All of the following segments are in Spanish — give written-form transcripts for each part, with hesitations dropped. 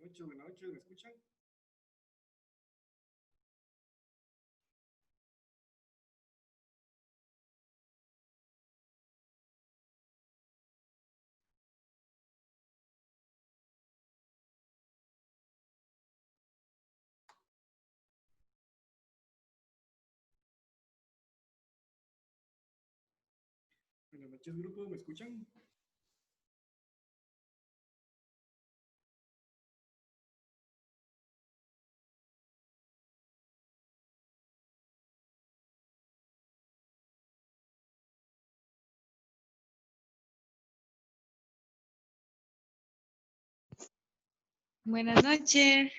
buenas noches, ¿me escuchan? Buenas noches, grupo, ¿me escuchan? Buenas noches.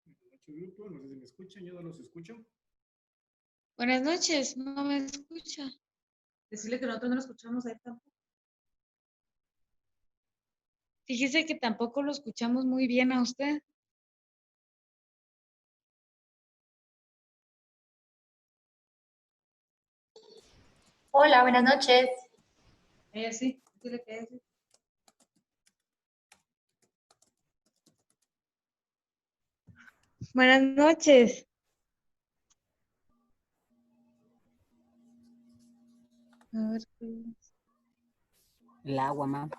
Buenas noches, grupo, no sé si me escuchan, yo no los escucho. Buenas noches, no me escucha. Decirle que nosotros no lo escuchamos a él tampoco. Fíjese que tampoco lo escuchamos muy bien a usted. Hola, buenas noches. Ella sí, decirle que ella sí. Buenas noches. A ver qué es. El agua, mamá.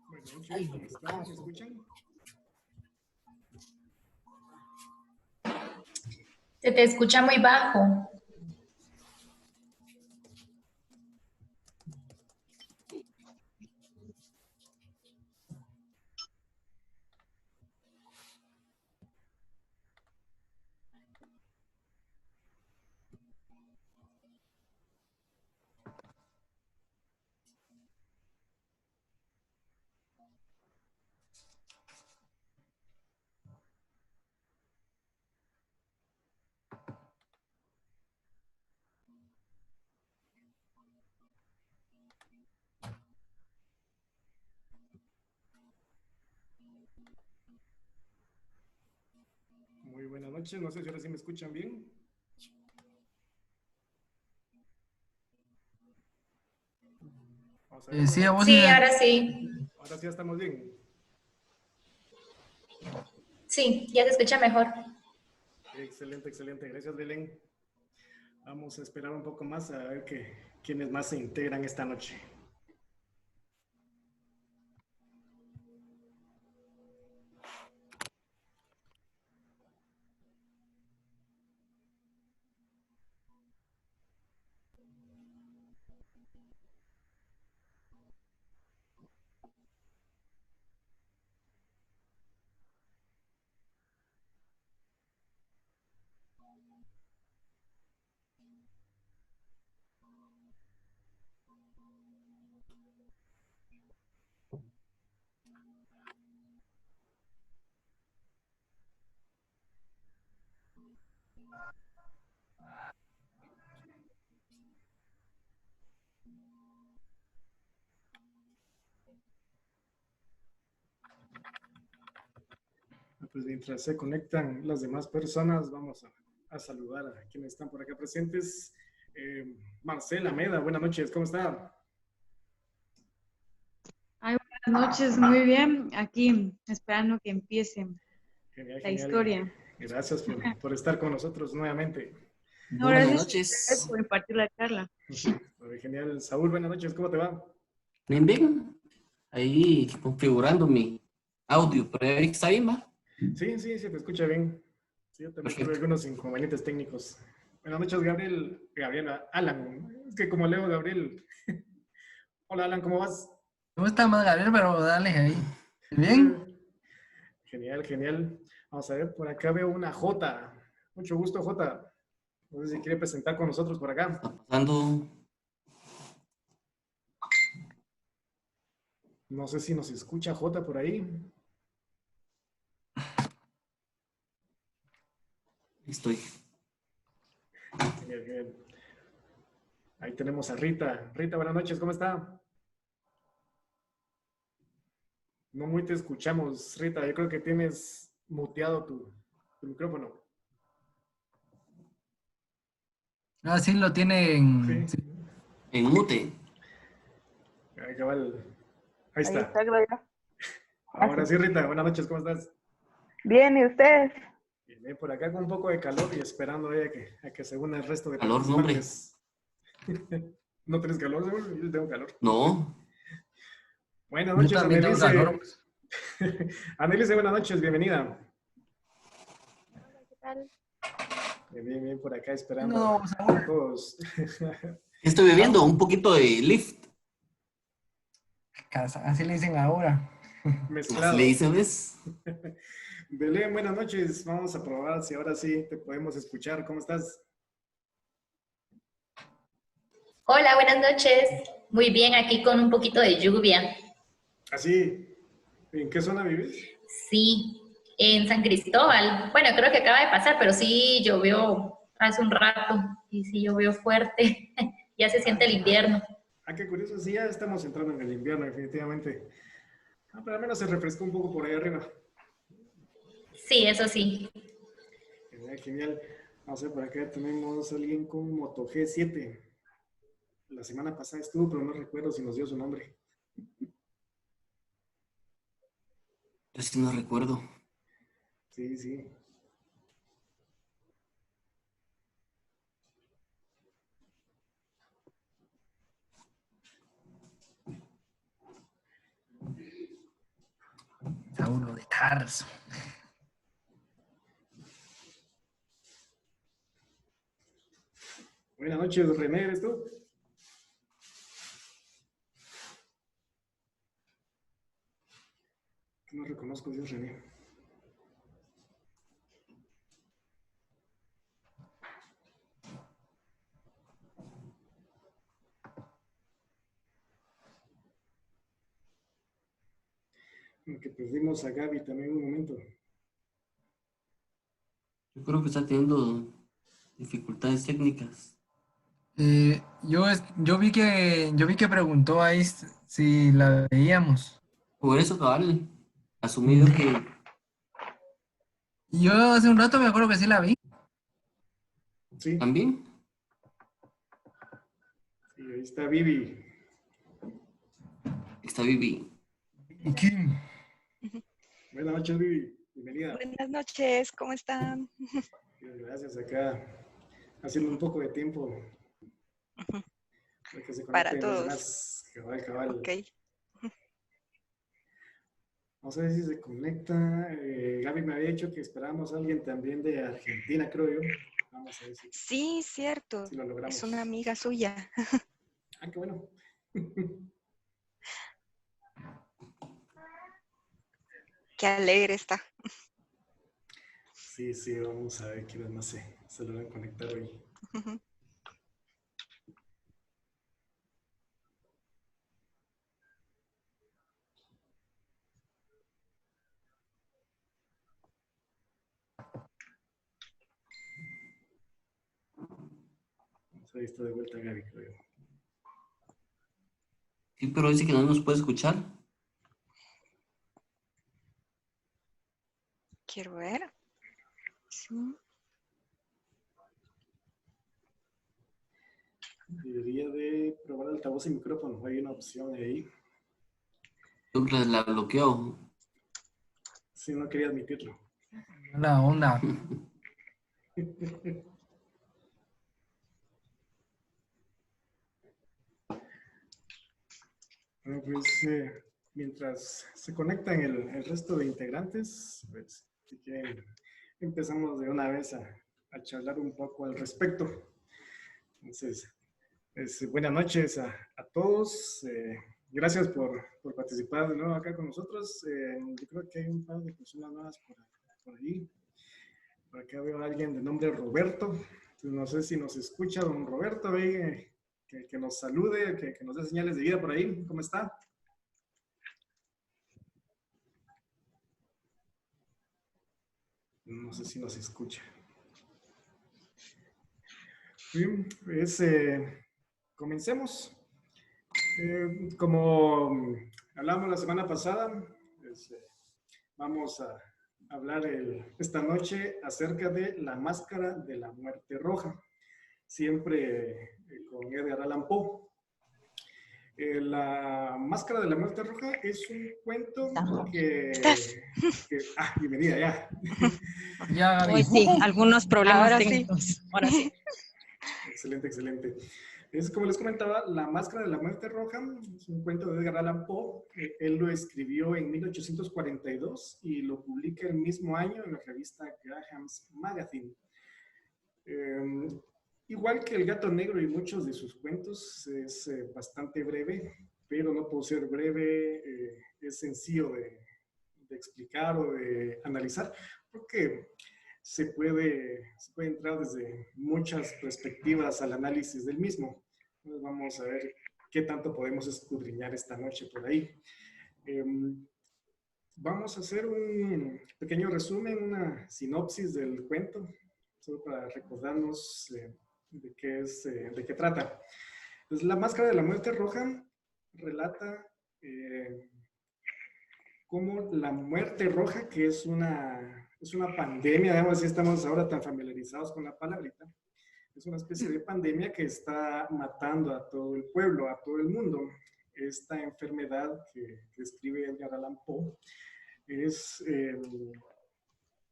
Buenas noches, ¿cómo están? ¿Me escuchan? Se te escucha muy bajo. Muy buenas noches, no sé si ahora sí me escuchan bien. Vamos a ver, Sí, a vos Sí, sí. ahora sí. ahora sí ya estamos bien. Sí, ya se escucha mejor. Excelente, excelente, gracias Belén. Vamos a esperar un poco más a ver quiénes más se integran esta noche. Pues mientras se conectan las demás personas, vamos a saludar a quienes están por acá presentes. Marcela Meda, buenas noches, ¿cómo está? Ay, buenas noches, muy bien. Aquí, esperando que empiece Genial, la genial. historia. Gracias por estar con nosotros nuevamente. No, Buenas gracias noches. por impartir la charla. Genial. Saúl, buenas noches, ¿cómo te va? Bien, bien. Ahí configurando mi audio, pero ahí está bien, ¿va? Sí, sí, se te escucha bien. Sí, yo también tuve Perfecto. algunos inconvenientes técnicos. Buenas noches, Alan. Es que como leo Gabriel. Hola, Alan, ¿cómo vas? ¿Cómo está, más Gabriel? Pero dale ahí. ¿Bien? Genial, genial. Vamos a ver, por acá veo una J. Mucho gusto, J. No sé si quiere presentar con nosotros por acá. Está pasando. No sé si nos escucha J por ahí. Estoy. Genial, genial. Ahí tenemos a Rita. Rita, buenas noches, ¿cómo está? No muy te escuchamos, Rita. Yo creo que tienes muteado tu micrófono. Ah, sí, lo tienen. Sí. Sí. En mute. Ahí cabal. Ahí Ahí está. está, Gloria. Ahora sí, Rita, buenas noches, ¿cómo estás? Bien, ¿y ustedes? Bien, por acá con un poco de calor y esperando a que se una el resto de Calor, no, hombre. participantes. ¿No tienes calor, seguro? Yo tengo calor. No. Buenas Yo noches, también tengo Annelise. calor. Annelise, buenas noches, bienvenida. Hola, ¿qué tal? Bien, bien, por acá esperando No, a Saúl. todos. Estoy bebiendo un poquito de lift. Así le dicen ahora. Así Mezclado. le dicen, ¿ves? Belén, buenas noches. Vamos a probar si ahora sí te podemos escuchar. ¿Cómo estás? Hola, buenas noches. Muy bien, aquí con un poquito de lluvia. Así, ¿en qué zona vives? Sí, en San Cristóbal. Bueno, creo que acaba de pasar, pero sí llovió hace un rato y sí llovió fuerte. Ya se siente el invierno. Ah, qué curioso. Sí, ya estamos entrando en el invierno, definitivamente. Ah, pero al menos se refrescó un poco por ahí arriba. Sí, eso sí. Genial, genial. Vamos a ver, por acá tenemos a alguien con Moto G7. La semana pasada estuvo, pero no recuerdo si nos dio su nombre. Yo sí no recuerdo. Sí, sí. Saúl de Tarso. Buenas noches, René, ¿eres tú? No reconozco, Dios, René. Que perdimos a Gaby también un momento. Yo creo que está teniendo dificultades técnicas. Yo vi que preguntó ahí si la veíamos. Por eso, cabal, asumido que Y yo hace un rato me acuerdo que sí la vi. Sí, también. sí, ahí está Vivi. Está Vivi. ¿Y quién? Buenas noches, Vivi. Bienvenida. Buenas noches, ¿cómo están? Bien, gracias, acá haciendo un poco de tiempo. Para que se Para conecten los todos. demás. Cabal, cabal. Ok. Vamos a ver si se conecta. Gaby me había dicho que esperábamos a alguien también de Argentina, creo yo. Vamos a ver Sí, cierto. si lo logramos. Es una amiga suya. Ah, qué bueno. Qué alegre está. Sí, sí, vamos a ver quiénes más se logran conectar hoy. Ahí está de vuelta Gaby, creo yo. Sí, pero dice que no nos puede escuchar. Quiero ver. Sí. Debería de probar altavoz y micrófono. Hay una opción ahí. Douglas la bloqueó. Sí, no quería admitirlo. La onda. Bueno, pues mientras se conectan el resto de integrantes, pues si quieren, empezamos de una vez a charlar un poco al respecto. Entonces, buenas noches a todos. Gracias por participar de nuevo acá con nosotros. Yo creo que hay un par de personas nuevas por ahí. Por acá veo a alguien de nombre Roberto. Entonces, no sé si nos escucha don Roberto, que nos salude, que nos dé señales de vida por ahí. ¿Cómo está? No sé si nos escucha. Bien, pues comencemos. Como hablamos la semana pasada, pues, vamos a hablar esta noche acerca de la máscara de la muerte roja. siempre con Edgar Allan Poe. La Máscara de la Muerte Roja es un cuento bienvenida ya. Ya, Gaby. Hoy sí, algunos problemas Ahora sí. técnicos. Ahora sí. Excelente, excelente. Es como les comentaba, La Máscara de la Muerte Roja es un cuento de Edgar Allan Poe. Él lo escribió en 1842 y lo publica el mismo año en la revista Graham's Magazine. Igual que El Gato Negro y muchos de sus cuentos, es bastante breve, pero no por ser breve es sencillo de explicar o de analizar, porque se puede entrar desde muchas perspectivas al análisis del mismo. Entonces vamos a ver qué tanto podemos escudriñar esta noche por ahí. Vamos a hacer un pequeño resumen, una sinopsis del cuento, solo para recordarnos de qué trata. Pues La Máscara de la Muerte Roja relata cómo la muerte roja, que es una pandemia, digamos, si estamos ahora tan familiarizados con la palabrita, es una especie de pandemia que está matando a todo el pueblo, a todo el mundo. Esta enfermedad que describe Edgar Allan Poe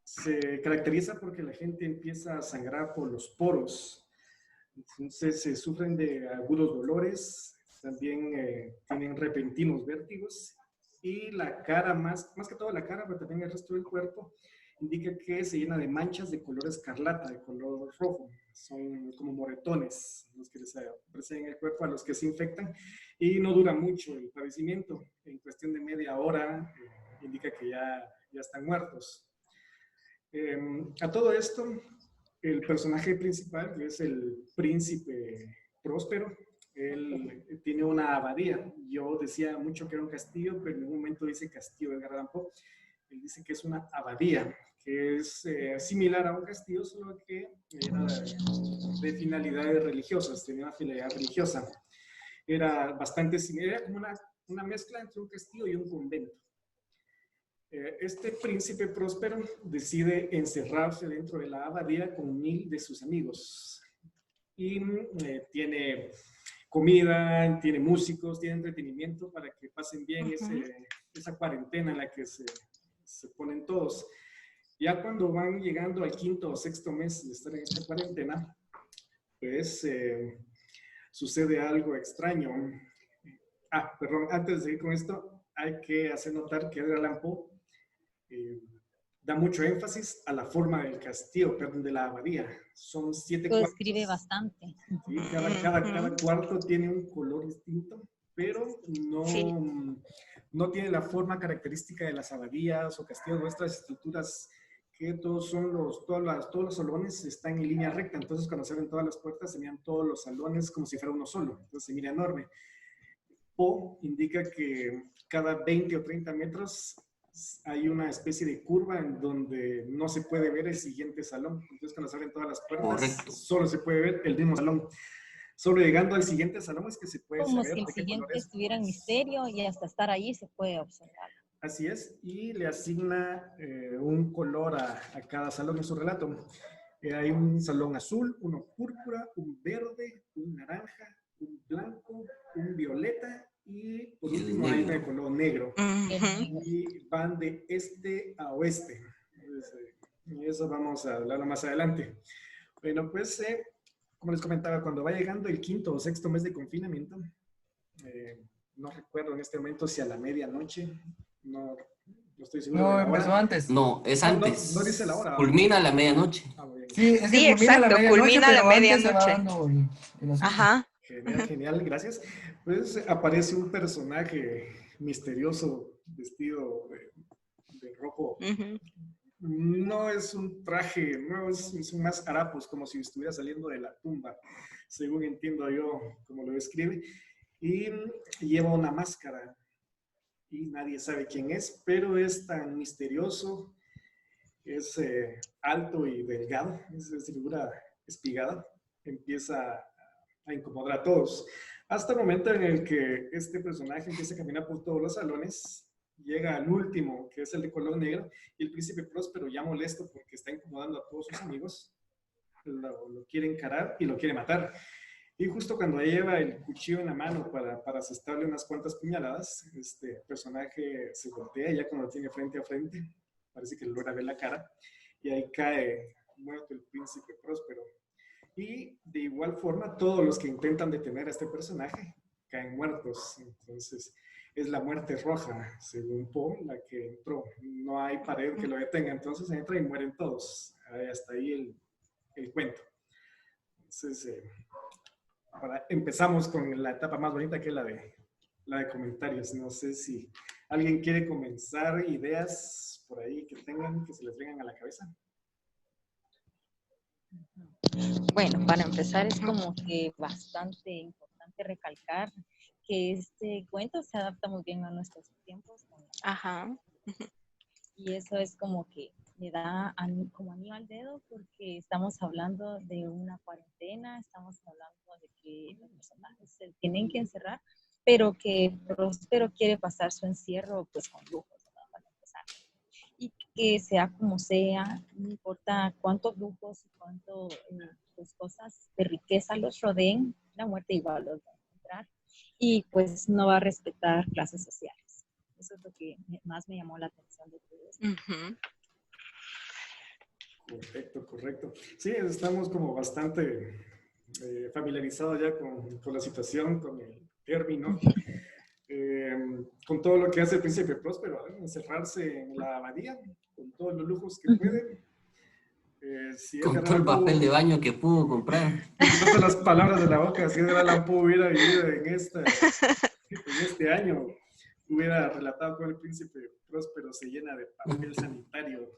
se caracteriza porque la gente empieza a sangrar por los poros. Entonces se sufren de agudos dolores, también tienen repentinos vértigos y la cara, más que todo la cara, pero también el resto del cuerpo, indica que se llena de manchas de color escarlata, de color rojo. Son como moretones los que les aparecen en el cuerpo a los que se infectan y no dura mucho el padecimiento. En cuestión de media hora indica que ya están muertos. A todo esto, el personaje principal, que es el príncipe Próspero, él tiene una abadía. Yo decía mucho que era un castillo, pero en un momento dice castillo de Edgar Allan Poe. Él dice que es una abadía, que es similar a un castillo, solo que era de finalidades religiosas, tenía una finalidad religiosa. Era bastante similar, era como una mezcla entre un castillo y un convento. Este príncipe Próspero decide encerrarse dentro de la abadía con 1000 de sus amigos. Y tiene comida, tiene músicos, tiene entretenimiento para que pasen bien esa cuarentena en la que se ponen todos. Ya cuando van llegando al 5º o 6º mes de estar en esta cuarentena, pues sucede algo extraño. Perdón, antes de ir con esto, hay que hacer notar que Edgar Allan Poe da mucho énfasis a la forma del castillo, perdón, de la abadía. Son 7 Lo cuartos. describe bastante. ¿Sí? Cada cuarto tiene un color distinto, pero no tiene la forma característica de las abadías o castillos. Nuestras estructuras, que todos los salones están en línea recta. Entonces, cuando se abren todas las puertas, se miran todos los salones como si fuera uno solo. Entonces, se mira enorme. Poe indica que cada 20 o 30 metros hay una especie de curva en donde no se puede ver el siguiente salón. Entonces, cuando se abren todas las puertas, Correcto. solo se puede ver el mismo salón. Solo llegando al siguiente salón es que se puede Como saber si el de qué siguiente color es. estuviera en misterio y hasta estar allí se puede observar. Así es, y le asigna un color a cada salón en su relato. Hay un salón azul, uno púrpura, un verde, un naranja, un blanco, un violeta y por último hay uno de color negro. Y van de este a oeste. Entonces, y eso vamos a hablarlo más adelante. Bueno, pues, como les comentaba, cuando va llegando el 5º o 6º mes de confinamiento, no recuerdo en este momento si a la medianoche, no estoy seguro de No, la empezó hora. antes. No, es antes. No dice la hora. Culmina a la medianoche. Muy bien. Sí, es que Sí, exacto, culmina a la pero antes se va medianoche. dando el asunto. Ajá. Genial, genial, gracias. Pues aparece un personaje misterioso vestido de rojo. No es un traje, no son más harapos, como si estuviera saliendo de la tumba, según entiendo yo, como lo describe. Y lleva una máscara y nadie sabe quién es, pero es tan misterioso, es alto y delgado, es de figura espigada, empieza a incomodar a todos. Hasta el momento en el que este personaje empieza a caminar por todos los salones, llega al último, que es el de color negro, y el príncipe Próspero, ya molesto porque está incomodando a todos sus amigos, lo quiere encarar y lo quiere matar. Y justo cuando lleva el cuchillo en la mano para asestarle unas cuantas puñaladas, este personaje se voltea ya cuando lo tiene frente a frente, parece que logra ver la cara, y ahí cae muerto el príncipe Próspero. Y de igual forma, todos los que intentan detener a este personaje caen muertos. Entonces, es la muerte roja, según Poe, la que entró. No hay pared que lo detenga, entonces entra y mueren todos. Hasta ahí el cuento. Entonces, empezamos con la etapa más bonita, que es la de comentarios. No sé si alguien quiere comenzar, ideas por ahí que tengan, que se les vengan a la cabeza. Bueno, para empezar es como que bastante importante recalcar que este cuento se adapta muy bien a nuestros tiempos. Ajá. Y eso es como que le da como anillo al dedo, porque estamos hablando de una cuarentena, estamos hablando de que los personajes se tienen que encerrar, pero que Próspero quiere pasar su encierro pues con lujos, ¿verdad? Para empezar. Y que sea como sea, no importa cuántos lujos y cuánto pues, cosas de riqueza los rodeen, la muerte igual los va a encontrar, y pues no va a respetar clases sociales. Eso es lo que más me llamó la atención de todo esto. Correcto, correcto. Sí, estamos como bastante familiarizados ya con la situación, con el término, con todo lo que hace el príncipe Próspero, encerrarse en la abadía, con todos los lujos que puede. Si Con todo el papel de baño que pudo comprar. No las palabras de la boca, si Edgar Allan Poe hubiera vivido en este año, hubiera relatado cómo el príncipe Próspero se llena de papel sanitario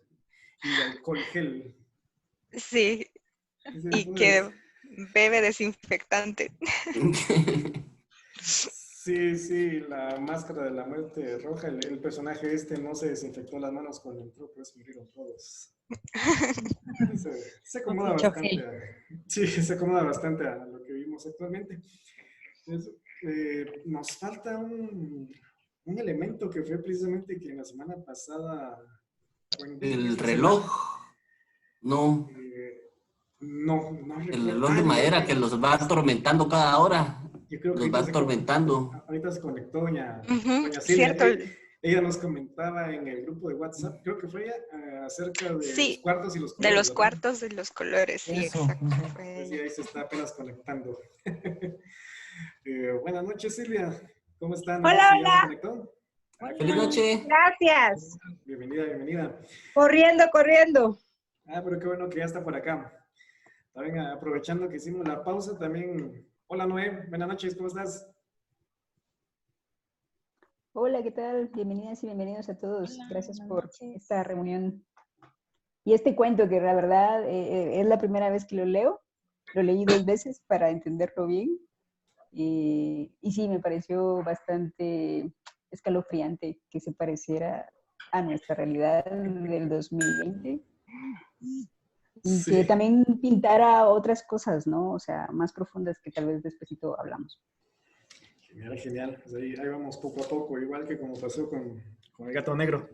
y de alcohol gel. Sí, y que bebe desinfectante. Sí, la máscara de la muerte roja, el personaje no se desinfectó las manos cuando entró, pues murieron todos. Se acomoda bastante se acomoda bastante a lo que vivimos actualmente. Entonces, nos falta un elemento que fue precisamente que la semana pasada... El reloj. No. No el reloj de madera que los va atormentando cada hora. Yo creo que los va atormentando. Ahorita se conectó doña Silvia. Cierto. Ella nos comentaba en el grupo de WhatsApp, creo que fue ella, acerca de los cuartos y los colores. De los cuartos y los colores, sí, Eso. exacto. Pues ahí se está apenas conectando. Buenas noches, Silvia. ¿Cómo están? Hola, ¿Ya se conectó? Feliz noche. Gracias. Bienvenida. Corriendo. Pero qué bueno que ya está por acá. También aprovechando que hicimos la pausa, también... Hola, Noé. Buenas noches, ¿cómo estás? Hola, ¿qué tal? Bienvenidas y bienvenidos a todos. Hola, gracias buenas por noches. esta reunión. Y este cuento que la verdad es la primera vez que lo leo. Lo leí 2 veces para entenderlo bien. Y sí, me pareció bastante escalofriante que se pareciera a nuestra realidad del 2020. Y que también pintara otras cosas, ¿no? O sea, más profundas que tal vez despuesito hablamos. Genial. Pues ahí vamos poco a poco, igual que como pasó con el gato negro.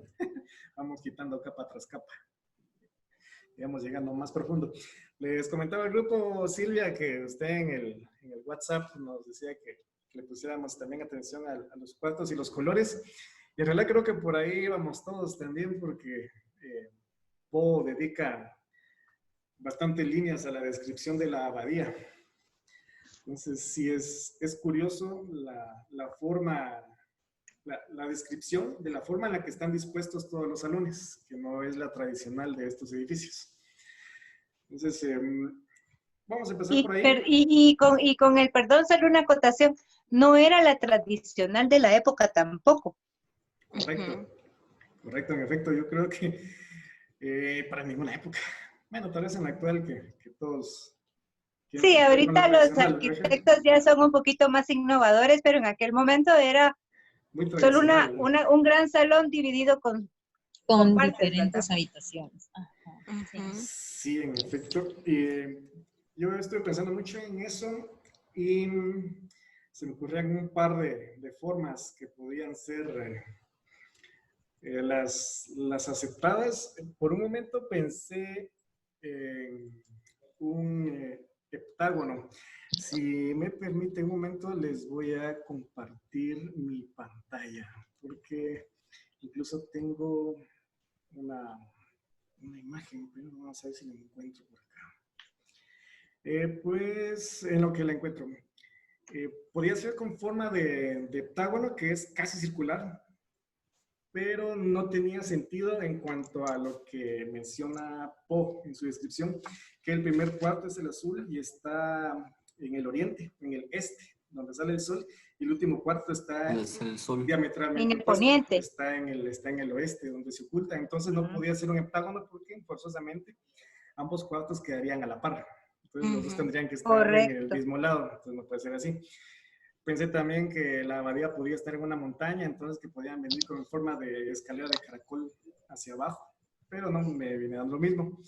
Vamos quitando capa tras capa. Digamos, llegando más profundo. Les comentaba al grupo, Silvia, que usted en el WhatsApp nos decía que le pusiéramos también atención a los cuartos y los colores. Y en realidad creo que por ahí vamos todos también, porque Poe dedica bastantes líneas a la descripción de la abadía. Entonces, sí es curioso la forma, la descripción de la forma en la que están dispuestos todos los salones, que no es la tradicional de estos edificios. Entonces, vamos a empezar por ahí. Y con el perdón, solo una acotación. No era la tradicional de la época tampoco. Correcto, en efecto, yo creo que para ninguna época. Bueno, tal vez en la actual que todos... Sí, ahorita los arquitectos ya son un poquito más innovadores, pero en aquel momento era solo un gran salón dividido con diferentes habitaciones. Sí, en efecto. Yo estoy pensando mucho en eso y se me ocurrían un par de formas que podían ser las aceptadas. Por un momento pensé en un heptágono. Si me permiten un momento, les voy a compartir mi pantalla, porque incluso tengo una imagen, pero vamos a ver si la encuentro por acá. Pues en lo que la encuentro. Podría ser con forma de heptágono, que es casi circular, pero no tenía sentido en cuanto a lo que menciona Poe en su descripción, que el primer cuarto es el azul y está en el oriente, en el este, donde sale el sol, y el último cuarto está el sol. diametralmente En el opuesto, poniente. está en el oeste, donde se oculta. Entonces no podía ser un heptágono porque forzosamente ambos cuartos quedarían a la par. Entonces los dos tendrían que estar en el mismo lado, entonces no puede ser así. Pensé también que la abadía podía estar en una montaña, entonces que podían venir con forma de escalera de caracol hacia abajo, pero no me viene dando lo mismo.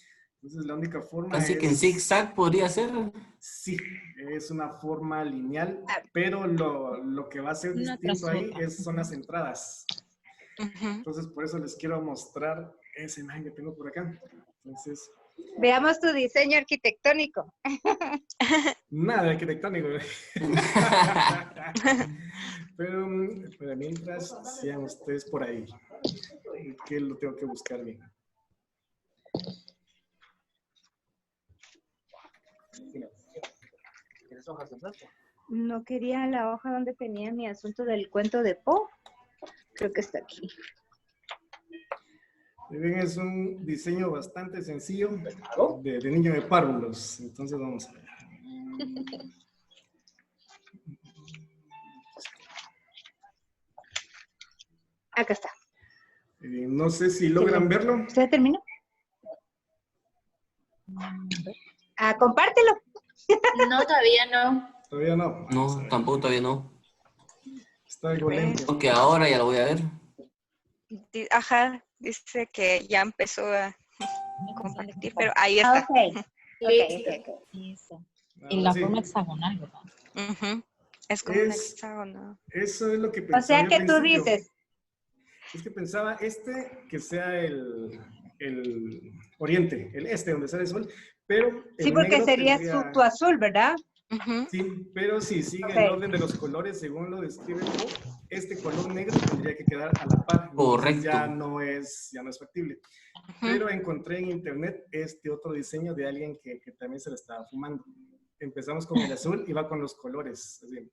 Entonces la única forma Así que en zigzag podría ser. Sí, es una forma lineal, pero lo que va a ser distinto ahí son las entradas. Entonces por eso les quiero mostrar esa imagen que tengo por acá. Entonces... Veamos tu diseño arquitectónico. Nada arquitectónico. pero mientras sean ustedes por ahí, que lo tengo que buscar bien. No quería la hoja donde tenía mi asunto del cuento de Poe. Creo que está aquí. Bien, es un diseño bastante sencillo de niño de párvulos. Entonces vamos a ver. Acá está. No sé si logran verlo. ¿Usted terminó? Compártelo. No, todavía no. Todavía no. No, tampoco todavía no. Está algo lento. Porque ahora ya lo voy a ver. Ajá, dice que ya empezó a compartir, pero ahí está. Eso. En la forma hexagonal, ¿verdad? Es como un hexágono. Eso es lo que pensaba. O sea que tú dices. Es que pensaba que sea el oriente, el este, donde sale el sol, pero... Sí, porque sería tu azul, ¿verdad? Sí, pero si sigue el orden de los colores, según lo describe Poe, este color negro tendría que quedar a la par. Correcto. Ya no es factible. Pero encontré en internet este otro diseño de alguien que también se lo estaba fumando. Empezamos con el azul y va con los colores. Así,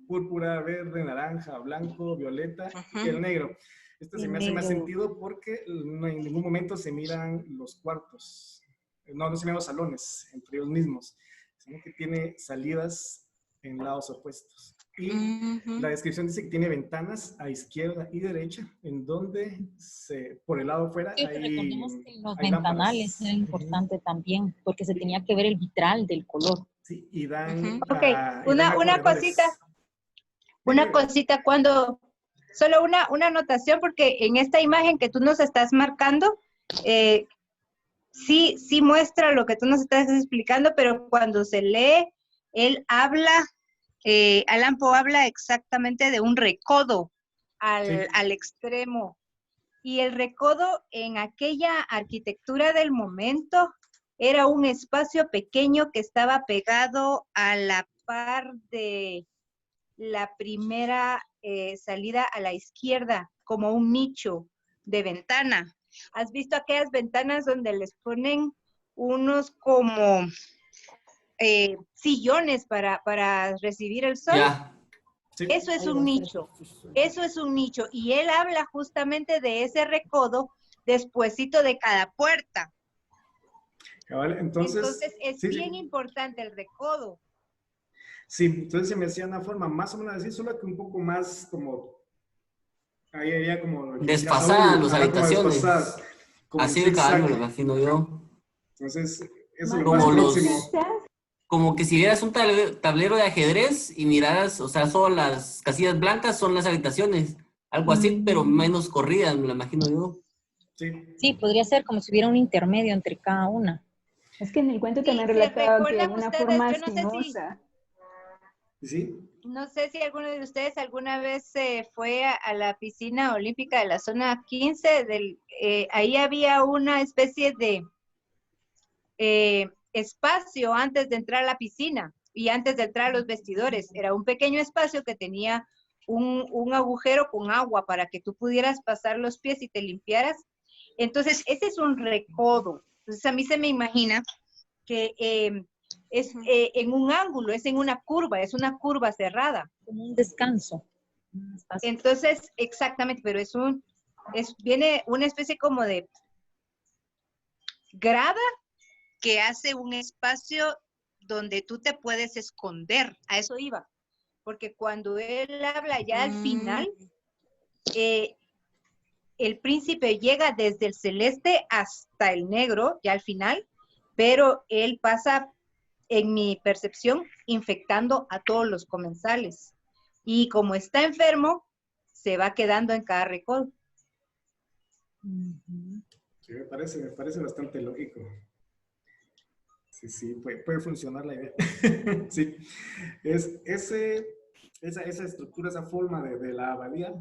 púrpura, verde, naranja, blanco, violeta y el negro. Esto se me hace más sentido porque no, en ningún momento se miran los cuartos. No se miran los salones entre ellos mismos, sino que tiene salidas en lados opuestos. Y la descripción dice que tiene ventanas a izquierda y derecha, en donde por el lado afuera hay... Recordemos que los ventanales era importante también, porque se tenía que ver el vitral del color. Sí, y dan... Una cosita cuando... Solo una anotación, porque en esta imagen que tú nos estás marcando, sí muestra lo que tú nos estás explicando, pero cuando se lee, él habla, Allan Poe habla exactamente de un recodo al extremo. Y el recodo en aquella arquitectura del momento era un espacio pequeño que estaba pegado a la par de la primera salida a la izquierda, como un nicho de ventana. ¿Has visto aquellas ventanas donde les ponen unos como sillones para recibir el sol? Ya. Sí. Eso es un nicho. Eso es un nicho. Y él habla justamente de ese recodo despuesito de cada puerta. Entonces es bien importante el recodo. Sí, entonces se me hacía una forma más o menos así, solo que un poco más como... Ahí había como... Desfasadas las habitaciones. Como así de calma, me imagino yo. Entonces, eso es lo como más próximo. Como que si vieras un tablero de ajedrez y miraras, o sea, son las casillas blancas, son las habitaciones. Algo así, pero menos corridas, me lo imagino yo. Sí, podría ser como si hubiera un intermedio entre cada una. Es que en el cuento también relataba que de una forma sinuosa. ¿Sí? No sé si alguno de ustedes alguna vez fue a la piscina olímpica de la zona 15. Ahí había una especie de espacio antes de entrar a la piscina y antes de entrar a los vestidores. Era un pequeño espacio que tenía un agujero con agua para que tú pudieras pasar los pies y te limpiaras. Entonces, ese es un recodo. Entonces, a mí se me imagina que es en un ángulo, es en una curva cerrada. Como un descanso. Entonces, exactamente, pero viene una especie como de grada que hace un espacio donde tú te puedes esconder. A eso iba. Porque cuando él habla ya al final, el príncipe llega desde el celeste hasta el negro, ya al final, pero él pasa, en mi percepción, infectando a todos los comensales. Y como está enfermo, se va quedando en cada recodo. Sí, me parece bastante lógico. Sí, puede funcionar la idea. Sí, esa estructura, esa forma de la abadía,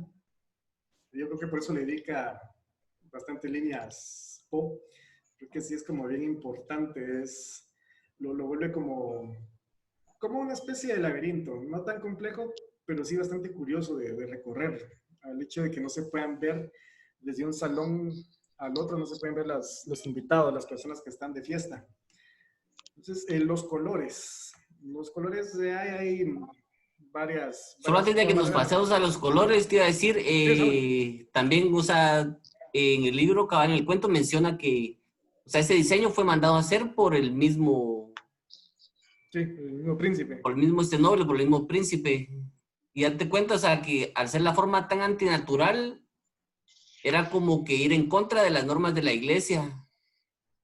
yo creo que por eso le dedica bastante líneas Poe, porque sí es como bien importante, lo vuelve como una especie de laberinto, no tan complejo, pero sí bastante curioso de recorrer. Al hecho de que no se puedan ver desde un salón al otro, no se pueden ver los invitados, las personas que están de fiesta. Entonces, los colores, hay varias Solo antes de que nos formas pasemos a los colores, te iba a decir, también usa, en el libro, en el cuento menciona que, o sea, ese diseño fue mandado a hacer por el mismo... Sí, el mismo príncipe. Por el mismo noble, por el mismo príncipe. Y date cuenta, o sea, que al ser la forma tan antinatural, era como que ir en contra de las normas de la iglesia.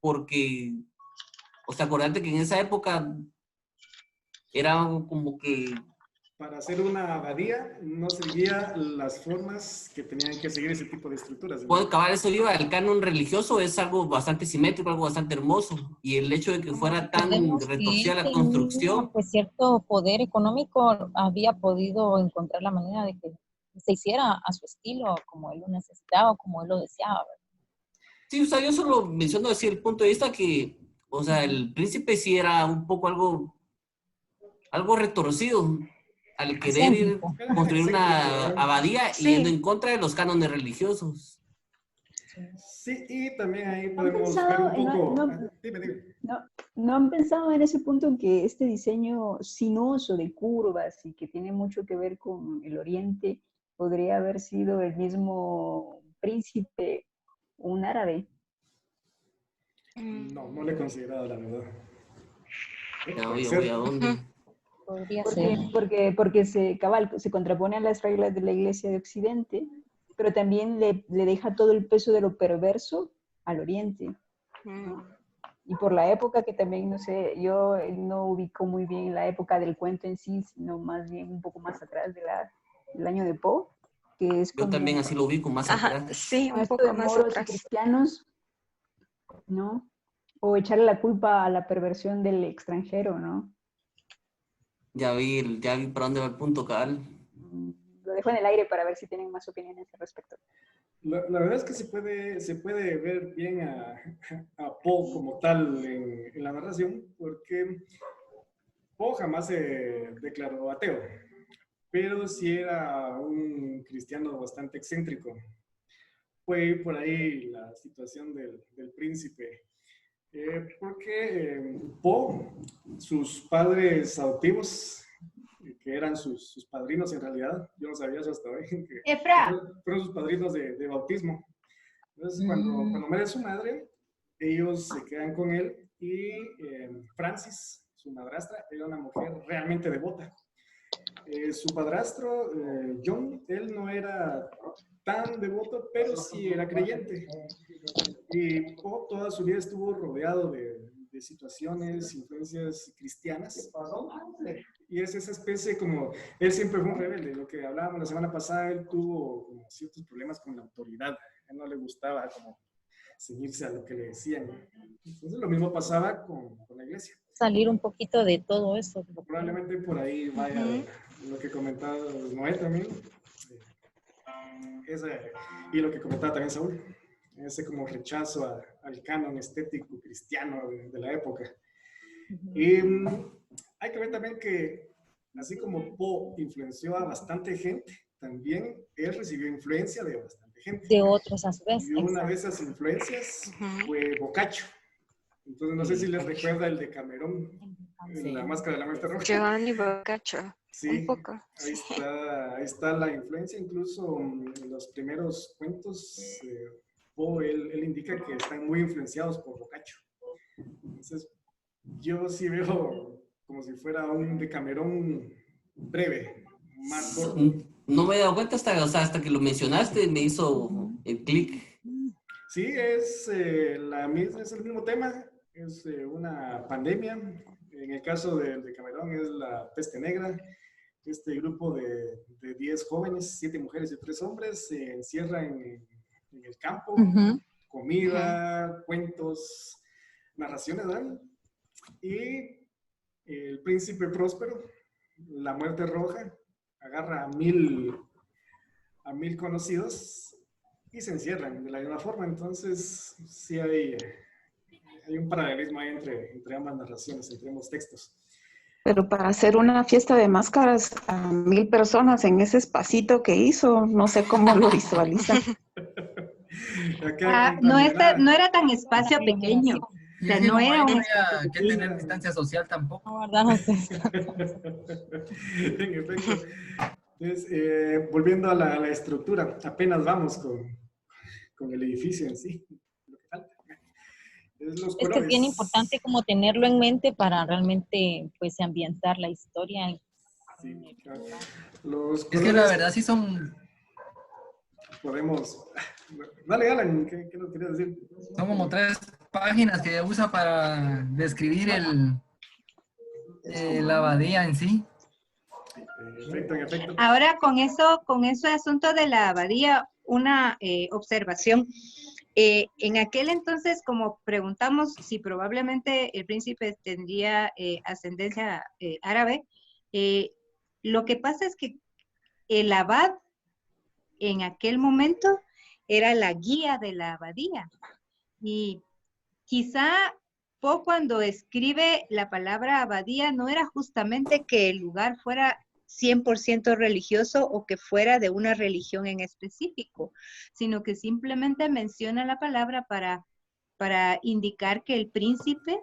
Porque, o sea, acordate que en esa época era como que... Para hacer una abadía no seguía las formas que tenían que seguir ese tipo de estructuras. Puedo acabar eso iba, el canon religioso es algo bastante simétrico, algo bastante hermoso. Y el hecho de que fuera tan Recordemos retorcida que la él construcción... tenía, pues, cierto poder económico, había podido encontrar la manera de que se hiciera a su estilo, como él lo necesitaba, como él lo deseaba, ¿verdad? Sí, o sea, yo solo menciono así el punto de vista que, o sea, el príncipe sí era un poco algo retorcido al querer ir construir una abadía y yendo en contra de los cánones religiosos. Sí, y también ahí ¿Han podemos ver pensado, un poco... dime. ¿No han pensado en ese punto que este diseño sinuoso de curvas y que tiene mucho que ver con el oriente podría haber sido el mismo príncipe, un árabe? No le he considerado, la verdad. Ya voy a dónde. Podría ser. Porque se contrapone a las reglas de la Iglesia de Occidente, pero también le deja todo el peso de lo perverso al oriente, ¿no? Y por la época que también, no sé, yo no ubico muy bien la época del cuento en sí, sino más bien un poco más atrás del año de Poe, que es como... Yo también así lo ubico más atrás. Sí, un esto poco de más moros atrás. y cristianos, ¿no? O echarle la culpa a la perversión del extranjero, ¿no? Ya vi para dónde va el punto, cabal. Lo dejo en el aire para ver si tienen más opiniones al respecto. La verdad es que se puede ver bien a Poe como tal en la narración, porque Poe jamás se declaró ateo, pero sí era un cristiano bastante excéntrico. Fue por ahí la situación del príncipe, porque Poe, sus padres adoptivos, que eran sus padrinos en realidad, yo no sabía eso hasta hoy, que fueron sus padrinos de bautismo. Entonces, cuando muere su madre, ellos se quedan con él y Francis, su madrastra, era una mujer realmente devota. Su padrastro, John, él no era tan devoto, pero sí era creyente. Y Poe toda su vida estuvo rodeado de situaciones, influencias cristianas. Y es esa especie como, él siempre fue un rebelde, lo que hablábamos la semana pasada, él tuvo como ciertos problemas con la autoridad, a él no le gustaba como seguirse a lo que le decían. Entonces lo mismo pasaba con la iglesia. Salir un poquito de todo eso. Probablemente por ahí vaya lo que comentaba Noé también, y lo que comentaba también Saúl, ese como rechazo al canon estético cristiano de la época. Y hay que ver también que, así como Poe influenció a bastante gente, también él recibió influencia de bastante gente. De otros a su vez. Y una de Exacto. esas influencias fue Boccaccio. Entonces, no sé si les recuerda el de Camerón, en La Máscara de la Muerte Roja. Giovanni Boccaccio, Sí, un poco. ahí está la influencia. Incluso en los primeros cuentos, Poe, él indica que están muy influenciados por Boccaccio. Entonces, yo sí veo como si fuera un Decamerón breve, más corto. No me he dado cuenta hasta que lo mencionaste, me hizo el clic. Sí, es el mismo tema, es una pandemia. En el caso del Decamerón es la peste negra. Este grupo de 10 jóvenes, 7 mujeres y 3 hombres, se encierra en el campo, comida, cuentos, narraciones, ¿verdad? Y el príncipe próspero, la muerte roja, agarra a 1000 conocidos y se encierran de la misma forma. Entonces, sí hay un paralelismo ahí entre ambas narraciones, entre ambos textos. Pero para hacer una fiesta de máscaras a 1000 personas en ese espacito que hizo, no sé cómo lo visualizan. No era tan espacio pequeño. O sea, no era un espacio que pequeño. tener distancia social tampoco. En efecto. Entonces, volviendo a la estructura, apenas vamos con el edificio en sí. Lo que falta es los Es que es colores. bien importante como tenerlo en mente para realmente pues ambientar la historia. Sí, claro. Los Es que la colores verdad sí son, podemos... Dale, Alan, ¿qué nos querías decir? son como 3 páginas que usa para describir la abadía en sí. Perfecto, en efecto. Ahora con ese asunto de la abadía, una observación. En aquel entonces, como preguntamos si probablemente el príncipe tendría ascendencia árabe, lo que pasa es que el abad en aquel momento era la guía de la abadía. Y quizá Poe cuando escribe la palabra abadía no era justamente que el lugar fuera 100% religioso o que fuera de una religión en específico, sino que simplemente menciona la palabra para indicar que el príncipe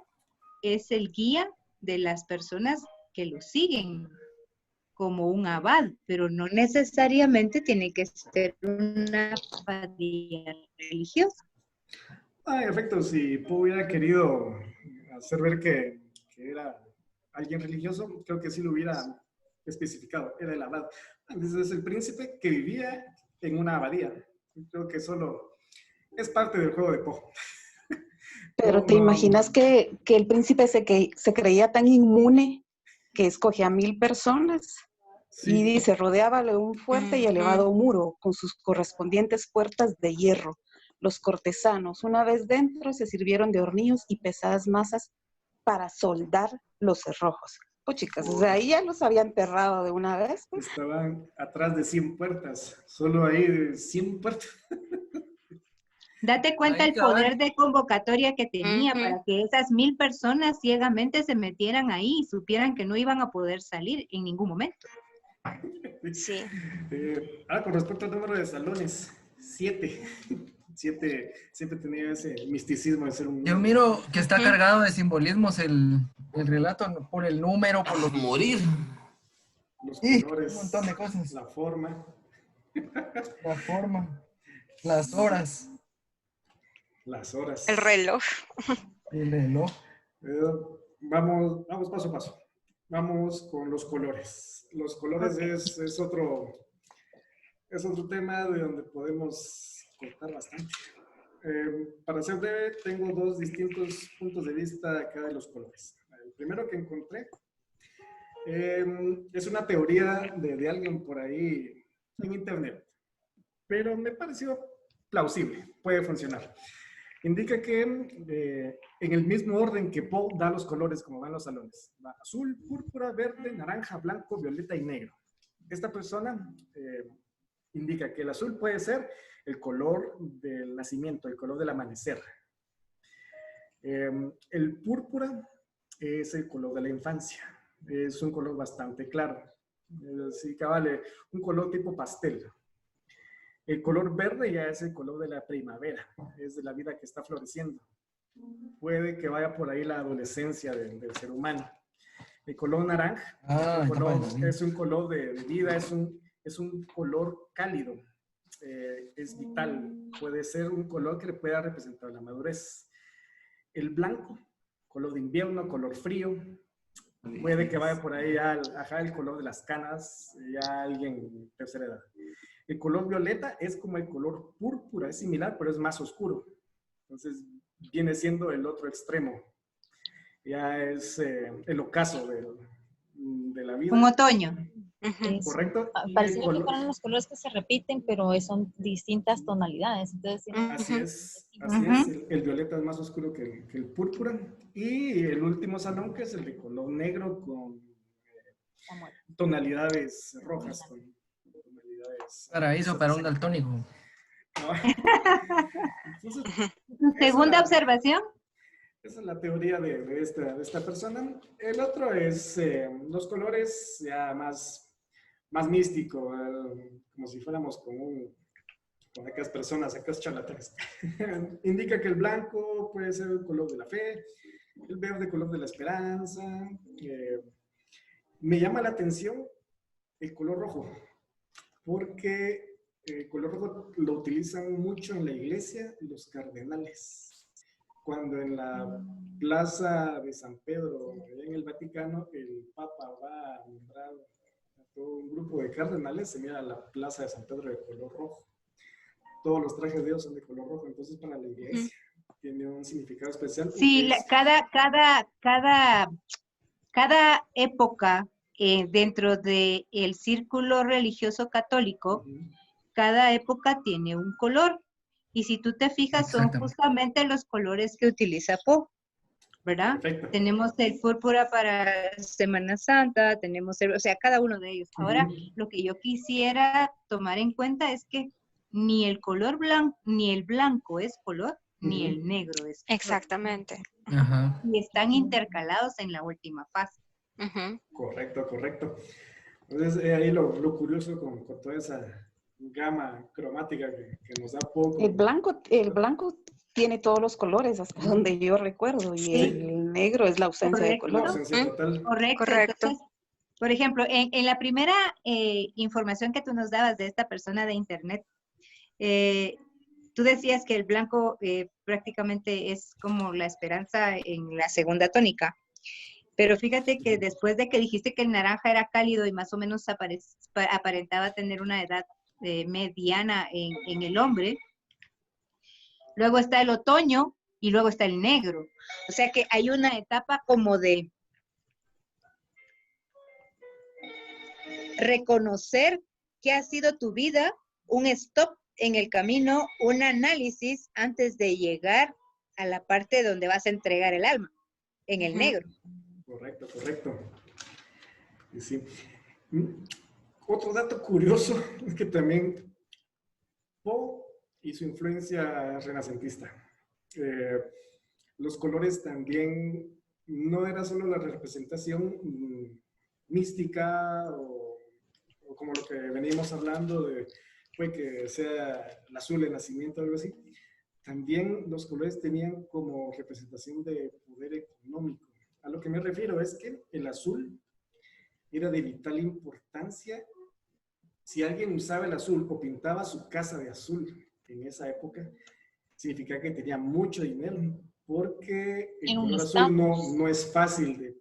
es el guía de las personas que lo siguen como un abad, pero no necesariamente tiene que ser una abadía religiosa. En efecto, si Poe hubiera querido hacer ver que era alguien religioso, creo que sí lo hubiera especificado, era el abad. Entonces es el príncipe que vivía en una abadía. Creo que solo es parte del juego de Poe. Pero ¿te imaginas que el príncipe se creía tan inmune que escoge a 1000 personas? Sí. Y dice, rodeaba de un fuerte y elevado muro con sus correspondientes puertas de hierro. Los cortesanos, una vez dentro, se sirvieron de hornillos y pesadas masas para soldar los cerrojos. Pues chicas, o sea, ahí ya los habían enterrado de una vez. Pues. Estaban atrás de 100 puertas, solo ahí 100 puertas. Date cuenta el poder de convocatoria que tenía para que esas 1000 personas ciegamente se metieran ahí y supieran que no iban a poder salir en ningún momento. Sí. Con respecto al número de salones, 7. 7 siempre tenía ese misticismo de ser un... Yo miro que está cargado de simbolismos el relato por el número, por los morir. Los colores, un montón de cosas. La forma. La forma, las horas. Las horas. El reloj. El reloj. Vamos paso a paso. Vamos con los colores. Los colores es otro tema de donde podemos cortar bastante. Para ser breve, tengo 2 distintos puntos de vista acá de los colores. El primero que encontré es una teoría de alguien por ahí en internet, pero me pareció plausible, puede funcionar. Indica que en el mismo orden que Poe da los colores como van los salones, va azul, púrpura, verde, naranja, blanco, violeta y negro. Esta persona indica que el azul puede ser el color del nacimiento, el color del amanecer. El púrpura es el color de la infancia. Es un color bastante claro. Así que vale, un color tipo pastel. El color verde ya es el color de la primavera, es de la vida que está floreciendo. Puede que vaya por ahí la adolescencia del ser humano. El color naranja es un color de vida, es un color cálido, es vital. Puede ser un color que le pueda representar la madurez. El blanco, color de invierno, color frío. Puede que vaya por ahí el color de las canas, ya alguien tercera edad. El color violeta es como el color púrpura, es similar, pero es más oscuro. Entonces, viene siendo el otro extremo. Ya es el ocaso de la vida. Un otoño. Correcto. Parece que fueran los colores que se repiten, pero son distintas tonalidades. Entonces, así es. El violeta es más oscuro que el púrpura. Y el último salón, que es el de color negro con tonalidades rojas. Paraíso para un daltónico. Entonces, Segunda observación. Esa es la teoría de esta persona. El otro es los colores ya más místico, como si fuéramos con aquellas personas, aquellos charlatanes. Indica que el blanco puede ser el color de la fe, el verde el color de la esperanza. Me llama la atención el color rojo, porque el color rojo lo utilizan mucho en la iglesia los cardenales. Cuando en la plaza de San Pedro, en el Vaticano, el Papa va a nombrar a todo un grupo de cardenales, se mira la plaza de San Pedro de color rojo. Todos los trajes de Dios son de color rojo, entonces para la iglesia tiene un significado especial. Sí, cada época dentro del círculo religioso católico, cada época tiene un color. Y si tú te fijas, son justamente los colores que utiliza Poe, ¿verdad? Perfecto. Tenemos el púrpura para Semana Santa, tenemos cada uno de ellos. Ahora, lo que yo quisiera tomar en cuenta es que ni el color blanco, ni el blanco es color, ni el negro es color. Exactamente. Y están intercalados en la última fase. Correcto. Entonces, ahí lo curioso con toda esa gama cromática que nos da poco. El blanco tiene todos los colores, hasta donde yo recuerdo, y el negro es la ausencia de color. La ausencia total. Correcto. Entonces, por ejemplo, en la primera información que tú nos dabas de esta persona de internet, tú decías que el blanco prácticamente es como la esperanza en la segunda tónica. Pero fíjate que después de que dijiste que el naranja era cálido y más o menos aparentaba tener una edad mediana en el hombre, luego está el otoño y luego está el negro. O sea que hay una etapa como de reconocer qué ha sido tu vida, un stop en el camino, un análisis antes de llegar a la parte donde vas a entregar el alma, en el negro. Correcto. Y sí. Otro dato curioso es que también Poe y su influencia renacentista. Los colores también no era solo la representación mística o como lo que venimos hablando de puede que sea el azul de nacimiento o algo así. También los colores tenían como representación de poder económico. A lo que me refiero es que el azul era de vital importancia. Si alguien usaba el azul o pintaba su casa de azul en esa época, significaba que tenía mucho dinero, porque el color azul no es fácil de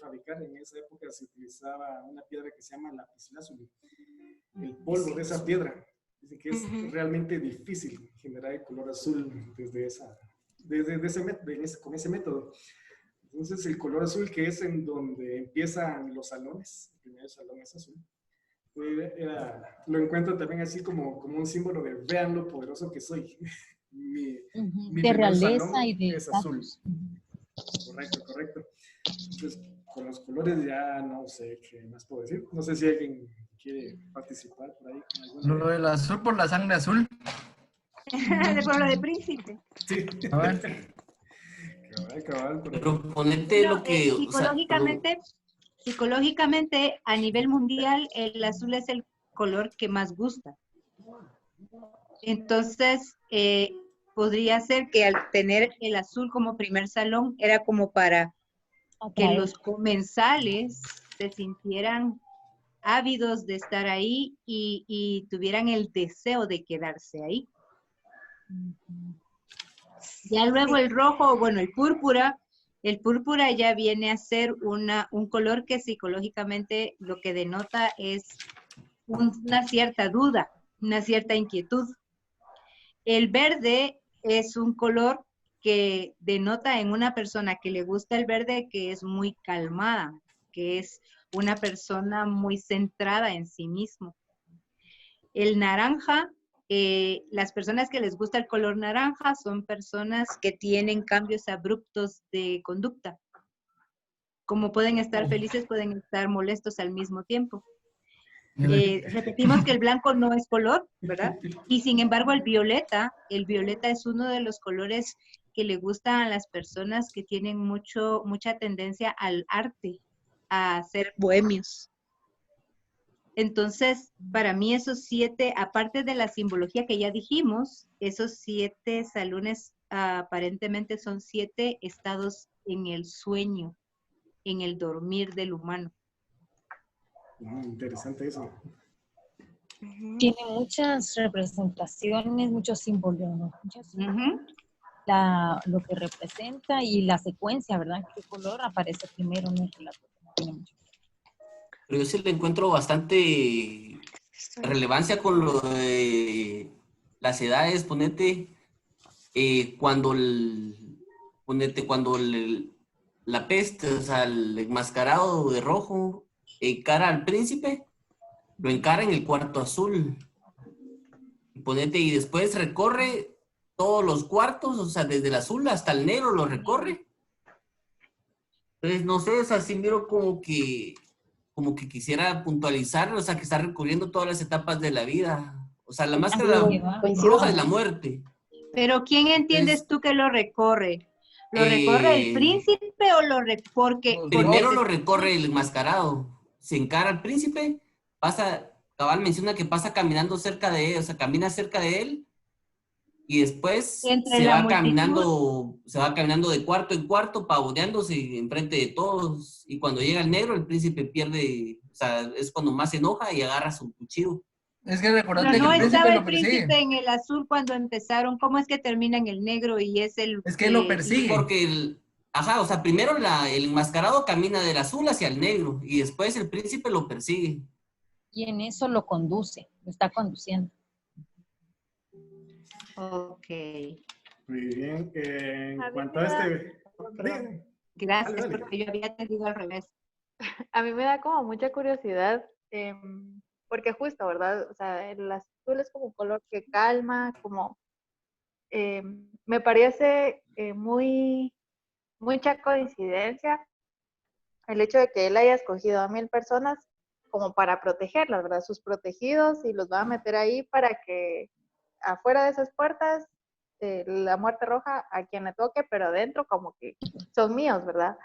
fabricar. En esa época se utilizaba una piedra que se llama lapislázuli. El polvo de esa piedra, dice que es realmente difícil generar el color azul con ese método. Entonces el color azul, que es en donde empiezan los salones, el primer salón es azul, lo encuentro también así como un símbolo de vean lo poderoso que soy. mi de realeza y de es azul. Correcto. Entonces, con los colores ya no sé qué más puedo decir. No sé si alguien quiere participar por ahí. Lo del azul por la sangre azul. De pueblo de príncipe. Sí. A ver. cabal, por Pero ponete Bueno, lo que, o sea, psicológicamente, a nivel mundial, el azul es el color que más gusta. Entonces, podría ser que al tener el azul como primer salón, era como para que Atraer. los comensales se sintieran ávidos de estar ahí y tuvieran el deseo de quedarse ahí. Ya luego el rojo, bueno, el púrpura ya viene a ser un color que psicológicamente lo que denota es una cierta duda, una cierta inquietud. El verde es un color que denota en una persona que le gusta el verde que es muy calmada, que es una persona muy centrada en sí mismo. El naranja, las personas que les gusta el color naranja son personas que tienen cambios abruptos de conducta. Como pueden estar felices, pueden estar molestos al mismo tiempo. Repetimos que el blanco no es color, ¿verdad? Y sin embargo el violeta es uno de los colores que le gustan a las personas que tienen mucha tendencia al arte, a ser bohemios. Entonces, para mí esos 7, aparte de la simbología que ya dijimos, esos 7 salones aparentemente son 7 estados en el sueño, en el dormir del humano. Interesante eso. Tiene muchas representaciones, muchos símbolos, ¿no? Lo que representa y la secuencia, ¿verdad? ¿Qué color aparece primero en el relato? Tiene mucho. pero yo sí le encuentro bastante relevancia con lo de las edades. Ponete, cuando la peste, o sea, el enmascarado de rojo encara al príncipe, lo encara en el cuarto azul. Ponete, y después recorre todos los cuartos, o sea, desde el azul hasta el negro lo recorre. Entonces, no sé, o sea, sí miro como que quisiera puntualizar, o sea, que está recorriendo todas las etapas de la vida. O sea, la máscara roja es la muerte. Pero ¿quién entiendes tú que lo recorre? ¿Lo recorre el príncipe o lo recorre? Primero lo recorre el enmascarado. Se encara al príncipe, pasa, cabal menciona que pasa caminando cerca de él, o sea, camina cerca de él, y después se va caminando de cuarto en cuarto, pavoneándose enfrente de todos, y cuando llega el negro, el príncipe pierde, o sea, es cuando más se enoja y agarra su cuchillo. Es que recordate Pero no que el príncipe estaba el lo persigue. príncipe en el azul cuando empezaron. ¿Cómo es que termina en el negro y es el... Es que lo persigue. Porque o sea, primero el enmascarado camina del azul hacia el negro y después el príncipe lo persigue. Y en eso lo conduce, lo está conduciendo. Ok. Muy bien. En A mí cuanto me a da- este... Perdón. Gracias, Dale. porque yo había entendido al revés. A mí me da como mucha curiosidad, porque justo, ¿verdad? O sea, el azul es como un color que calma, como me parece mucha coincidencia el hecho de que él haya escogido a 1000 personas como para protegerlas, ¿verdad? Sus protegidos y los va a meter ahí para que afuera de esas puertas la muerte roja a quien le toque, pero adentro como que son míos, ¿verdad?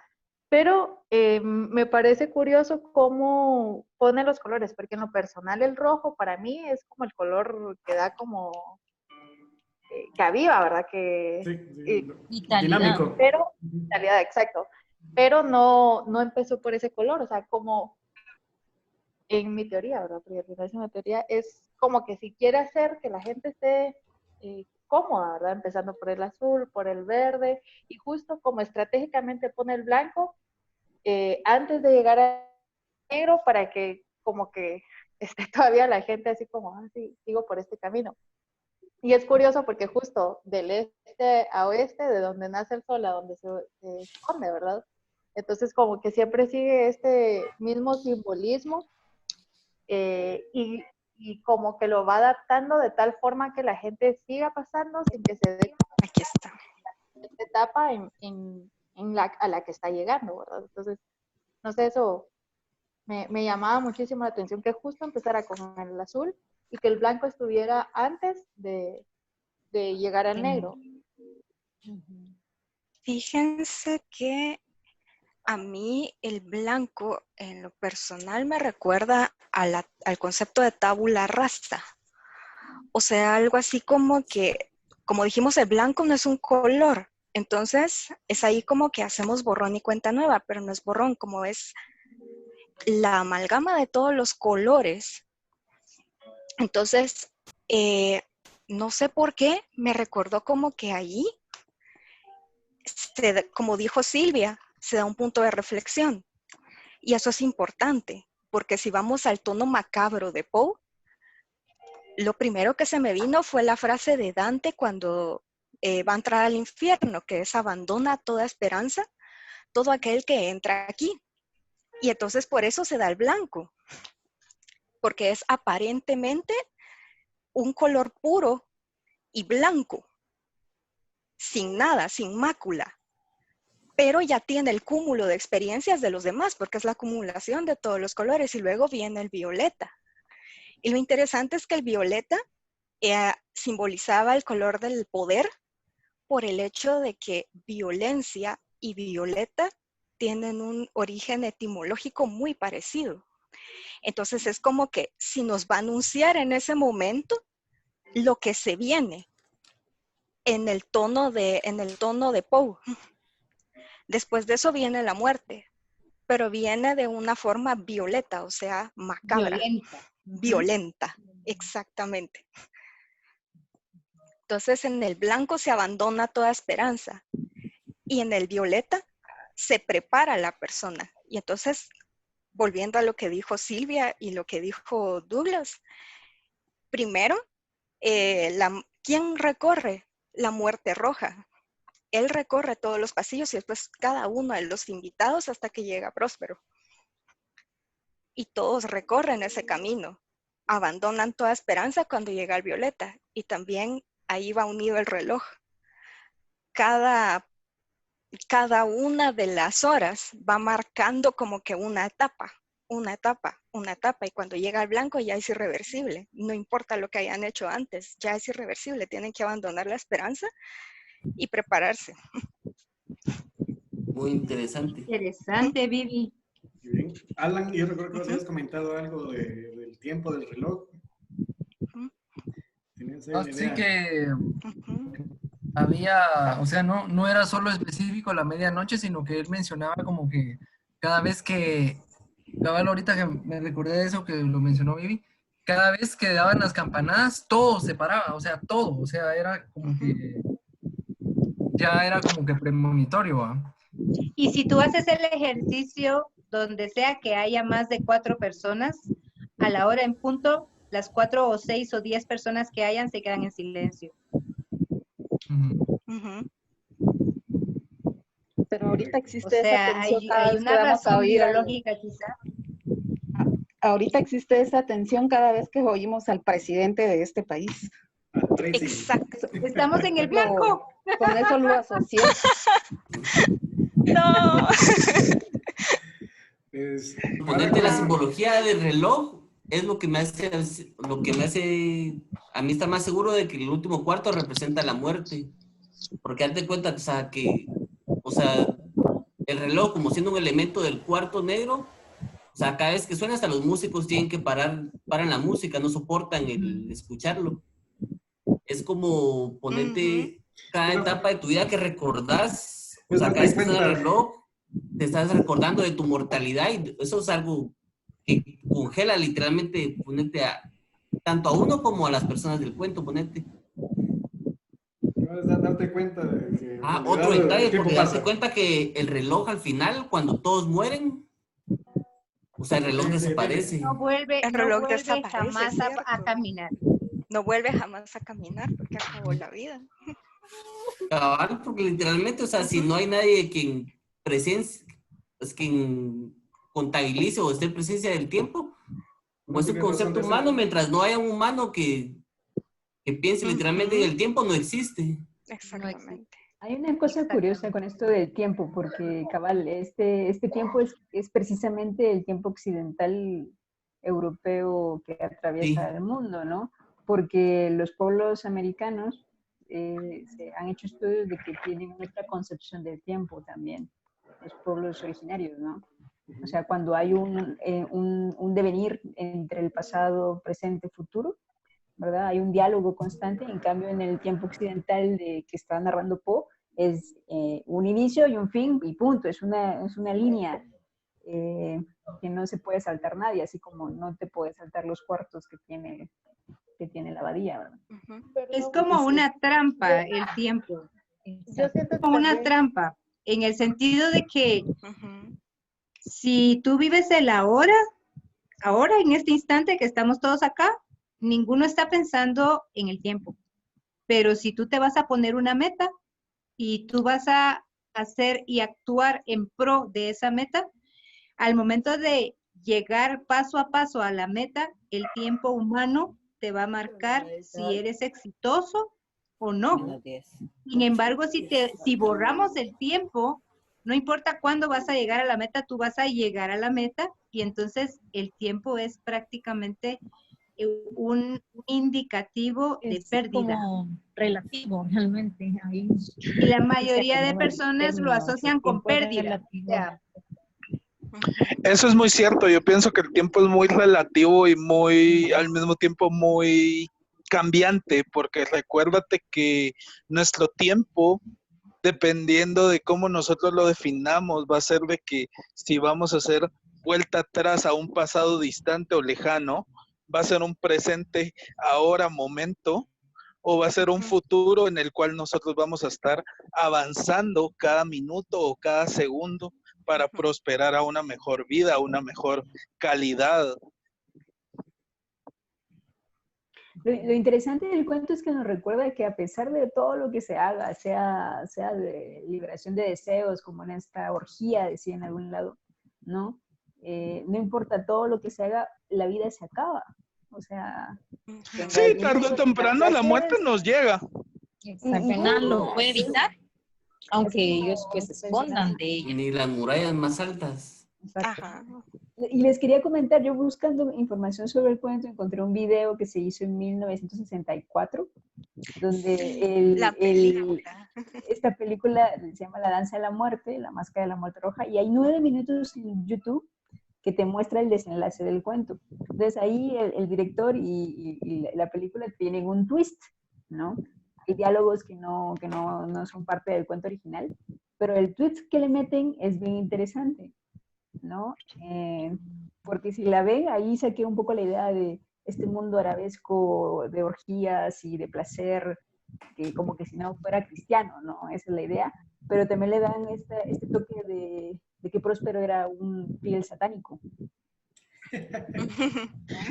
Pero me parece curioso cómo pone los colores, porque en lo personal el rojo para mí es como el color que da como que aviva, ¿verdad? Que dinámico. Pero, vitalidad, exacto. Pero no empezó por ese color, o sea, como en mi teoría, ¿verdad? Porque al final es una teoría, es como que si quiere hacer que la gente esté cómoda, ¿verdad? Empezando por el azul, por el verde, y justo como estratégicamente pone el blanco antes de llegar al negro para que como que esté todavía la gente así como, sí, sigo por este camino. Y es curioso porque justo del este a oeste, de donde nace el sol a donde se esconde, ¿verdad? Entonces como que siempre sigue este mismo simbolismo y como que lo va adaptando de tal forma que la gente siga pasando sin que se dé Aquí está. esta etapa a la que está llegando, ¿verdad? Entonces, no sé, eso me llamaba muchísimo la atención que justo empezara con el azul y que el blanco estuviera antes de llegar al negro. Fíjense que a mí el blanco en lo personal me recuerda al concepto de tabula rasa. O sea, algo así como que, como dijimos, el blanco no es un color. Entonces, es ahí como que hacemos borrón y cuenta nueva, pero no es borrón, como es la amalgama de todos los colores. Entonces, no sé por qué, me recordó como que ahí, como dijo Silvia, se da un punto de reflexión. Y eso es importante, porque si vamos al tono macabro de Poe, lo primero que se me vino fue la frase de Dante cuando va a entrar al infierno, que es abandona toda esperanza, todo aquel que entra aquí. Y entonces por eso se da el blanco, porque es aparentemente un color puro y blanco, sin nada, sin mácula, pero ya tiene el cúmulo de experiencias de los demás, porque es la acumulación de todos los colores, y luego viene el violeta. Y lo interesante es que el violeta simbolizaba el color del poder por el hecho de que violencia y violeta tienen un origen etimológico muy parecido. Entonces es como que si nos va a anunciar en ese momento lo que se viene en el tono de Poe. Después de eso viene la muerte, pero viene de una forma violeta, o sea, macabra. Violenta, exactamente. Entonces en el blanco se abandona toda esperanza y en el violeta se prepara la persona. Y entonces, volviendo a lo que dijo Silvia y lo que dijo Douglas, primero, ¿quién recorre? La muerte roja. Él recorre todos los pasillos y después cada uno de los invitados hasta que llega Próspero. Y todos recorren ese camino. Abandonan toda esperanza cuando llega el violeta. Y también ahí va unido el reloj. Cada una de las horas va marcando como que una etapa. Y cuando llega el blanco ya es irreversible. No importa lo que hayan hecho antes, ya es irreversible. Tienen que abandonar la esperanza y prepararse. Muy interesante. Interesante, Vivi. Bien. Alan, yo recuerdo que vos habías comentado algo del tiempo del reloj. ¿Tenías ahí una Sí idea? que había, o sea, no era solo específico la medianoche, sino que él mencionaba como que cada vez que, cabal, ahorita que me recordé de eso que lo mencionó Vivi, cada vez que daban las campanadas, todo se paraba, o sea, todo, o sea, era como que, ya era como que premonitorio, ¿va? Y si tú haces el ejercicio donde sea que haya más de 4 personas, a la hora en punto, las 4 o 6 o 10 personas que hayan se quedan en silencio. Pero ahorita O existe esa sea, tensión cada hay vez que una vamos a razón oír biológica quizá. ahorita existe esa tensión cada vez que oímos al presidente de este país. Exacto. Estamos en el blanco. Con eso lo asocié. No. Ponerte la simbología del reloj es lo que me hace a mí estar más seguro de que el último cuarto representa la muerte. Porque hazte cuenta, o sea, el reloj como siendo un elemento del cuarto negro, o sea, cada vez que suena hasta los músicos tienen que paran la música, no soportan el escucharlo. Es como ponerte cada etapa de tu vida que recordás, o sea, cada vez que suena el reloj, te estás recordando de tu mortalidad y eso es algo que congela literalmente, ponerte tanto a uno como a las personas del cuento, ponerte. Vas a darte cuenta de que en Otro realidad el detalle, tiempo porque darte pasa. cuenta que el reloj al final, cuando todos mueren, o sea, el reloj desaparece. No vuelve, El no reloj vuelve desaparece, jamás ¿cierto? a caminar. No vuelve jamás a caminar porque acabó la vida. Cabal, porque literalmente, o sea, si no hay nadie quien contabilice o esté en presencia del tiempo, como es un Tienes razón concepto de humano, ser. mientras no haya un humano que piense literalmente en el tiempo, no existe. Exactamente. Hay una cosa curiosa con esto del tiempo, porque, cabal, este tiempo es precisamente el tiempo occidental europeo que atraviesa el mundo, ¿no? Porque los pueblos americanos se han hecho estudios de que tienen otra concepción del tiempo también, los pueblos originarios, ¿no? O sea, cuando hay un devenir entre el pasado, presente, futuro, ¿verdad? Hay un diálogo constante. En cambio, en el tiempo occidental que está narrando Poe, es un inicio y un fin y punto. Es una línea que no se puede saltar nadie, así como no te puedes saltar los cuartos que tiene la abadía, ¿verdad? Es como una trampa el tiempo. Yo siento Como una también- trampa, en el sentido de que si tú vives el ahora en este instante que estamos todos acá, ninguno está pensando en el tiempo. Pero si tú te vas a poner una meta y tú vas a hacer y actuar en pro de esa meta, al momento de llegar paso a paso a la meta, el tiempo humano te va a marcar si eres exitoso o no. Sin embargo, si borramos el tiempo, no importa cuándo vas a llegar a la meta, tú vas a llegar a la meta y entonces el tiempo es prácticamente un indicativo de Es pérdida. como relativo, realmente. Ahí, Y la mayoría de como personas lo términos, asocian el con tiempo es pérdida. O relativo. sea, Eso es muy cierto. Yo pienso que el tiempo es muy relativo y al mismo tiempo muy cambiante, porque recuérdate que nuestro tiempo, dependiendo de cómo nosotros lo definamos, va a ser de que si vamos a hacer vuelta atrás a un pasado distante o lejano, va a ser un presente ahora, momento, o va a ser un futuro en el cual nosotros vamos a estar avanzando cada minuto o cada segundo para prosperar a una mejor vida, a una mejor calidad. Lo interesante del cuento es que nos recuerda que a pesar de todo lo que se haga, sea de liberación de deseos, como en esta orgía, decía en algún lado, ¿no? No importa todo lo que se haga, la vida se acaba. O sea... Sí, tarde o temprano la muerte nos llega. Exacto, nada lo puede evitar, aunque ellos pues se escondan de ella. Ni las murallas más altas. Y les quería comentar, yo buscando información sobre el cuento, encontré un video que se hizo en 1964, donde esta película se llama La Danza de la Muerte, La Máscara de la Muerte Roja, y hay 9 minutos en YouTube que te muestra el desenlace del cuento. Entonces ahí el director y la película tienen un twist, ¿no? Hay diálogos que no son parte del cuento original, pero el twist que le meten es bien interesante, ¿no? Porque si la ven, ahí saqué un poco la idea de este mundo arabesco de orgías y de placer, que como que si no fuera cristiano, ¿no? Esa es la idea, pero también le dan este toque de que Próspero era un fiel satánico.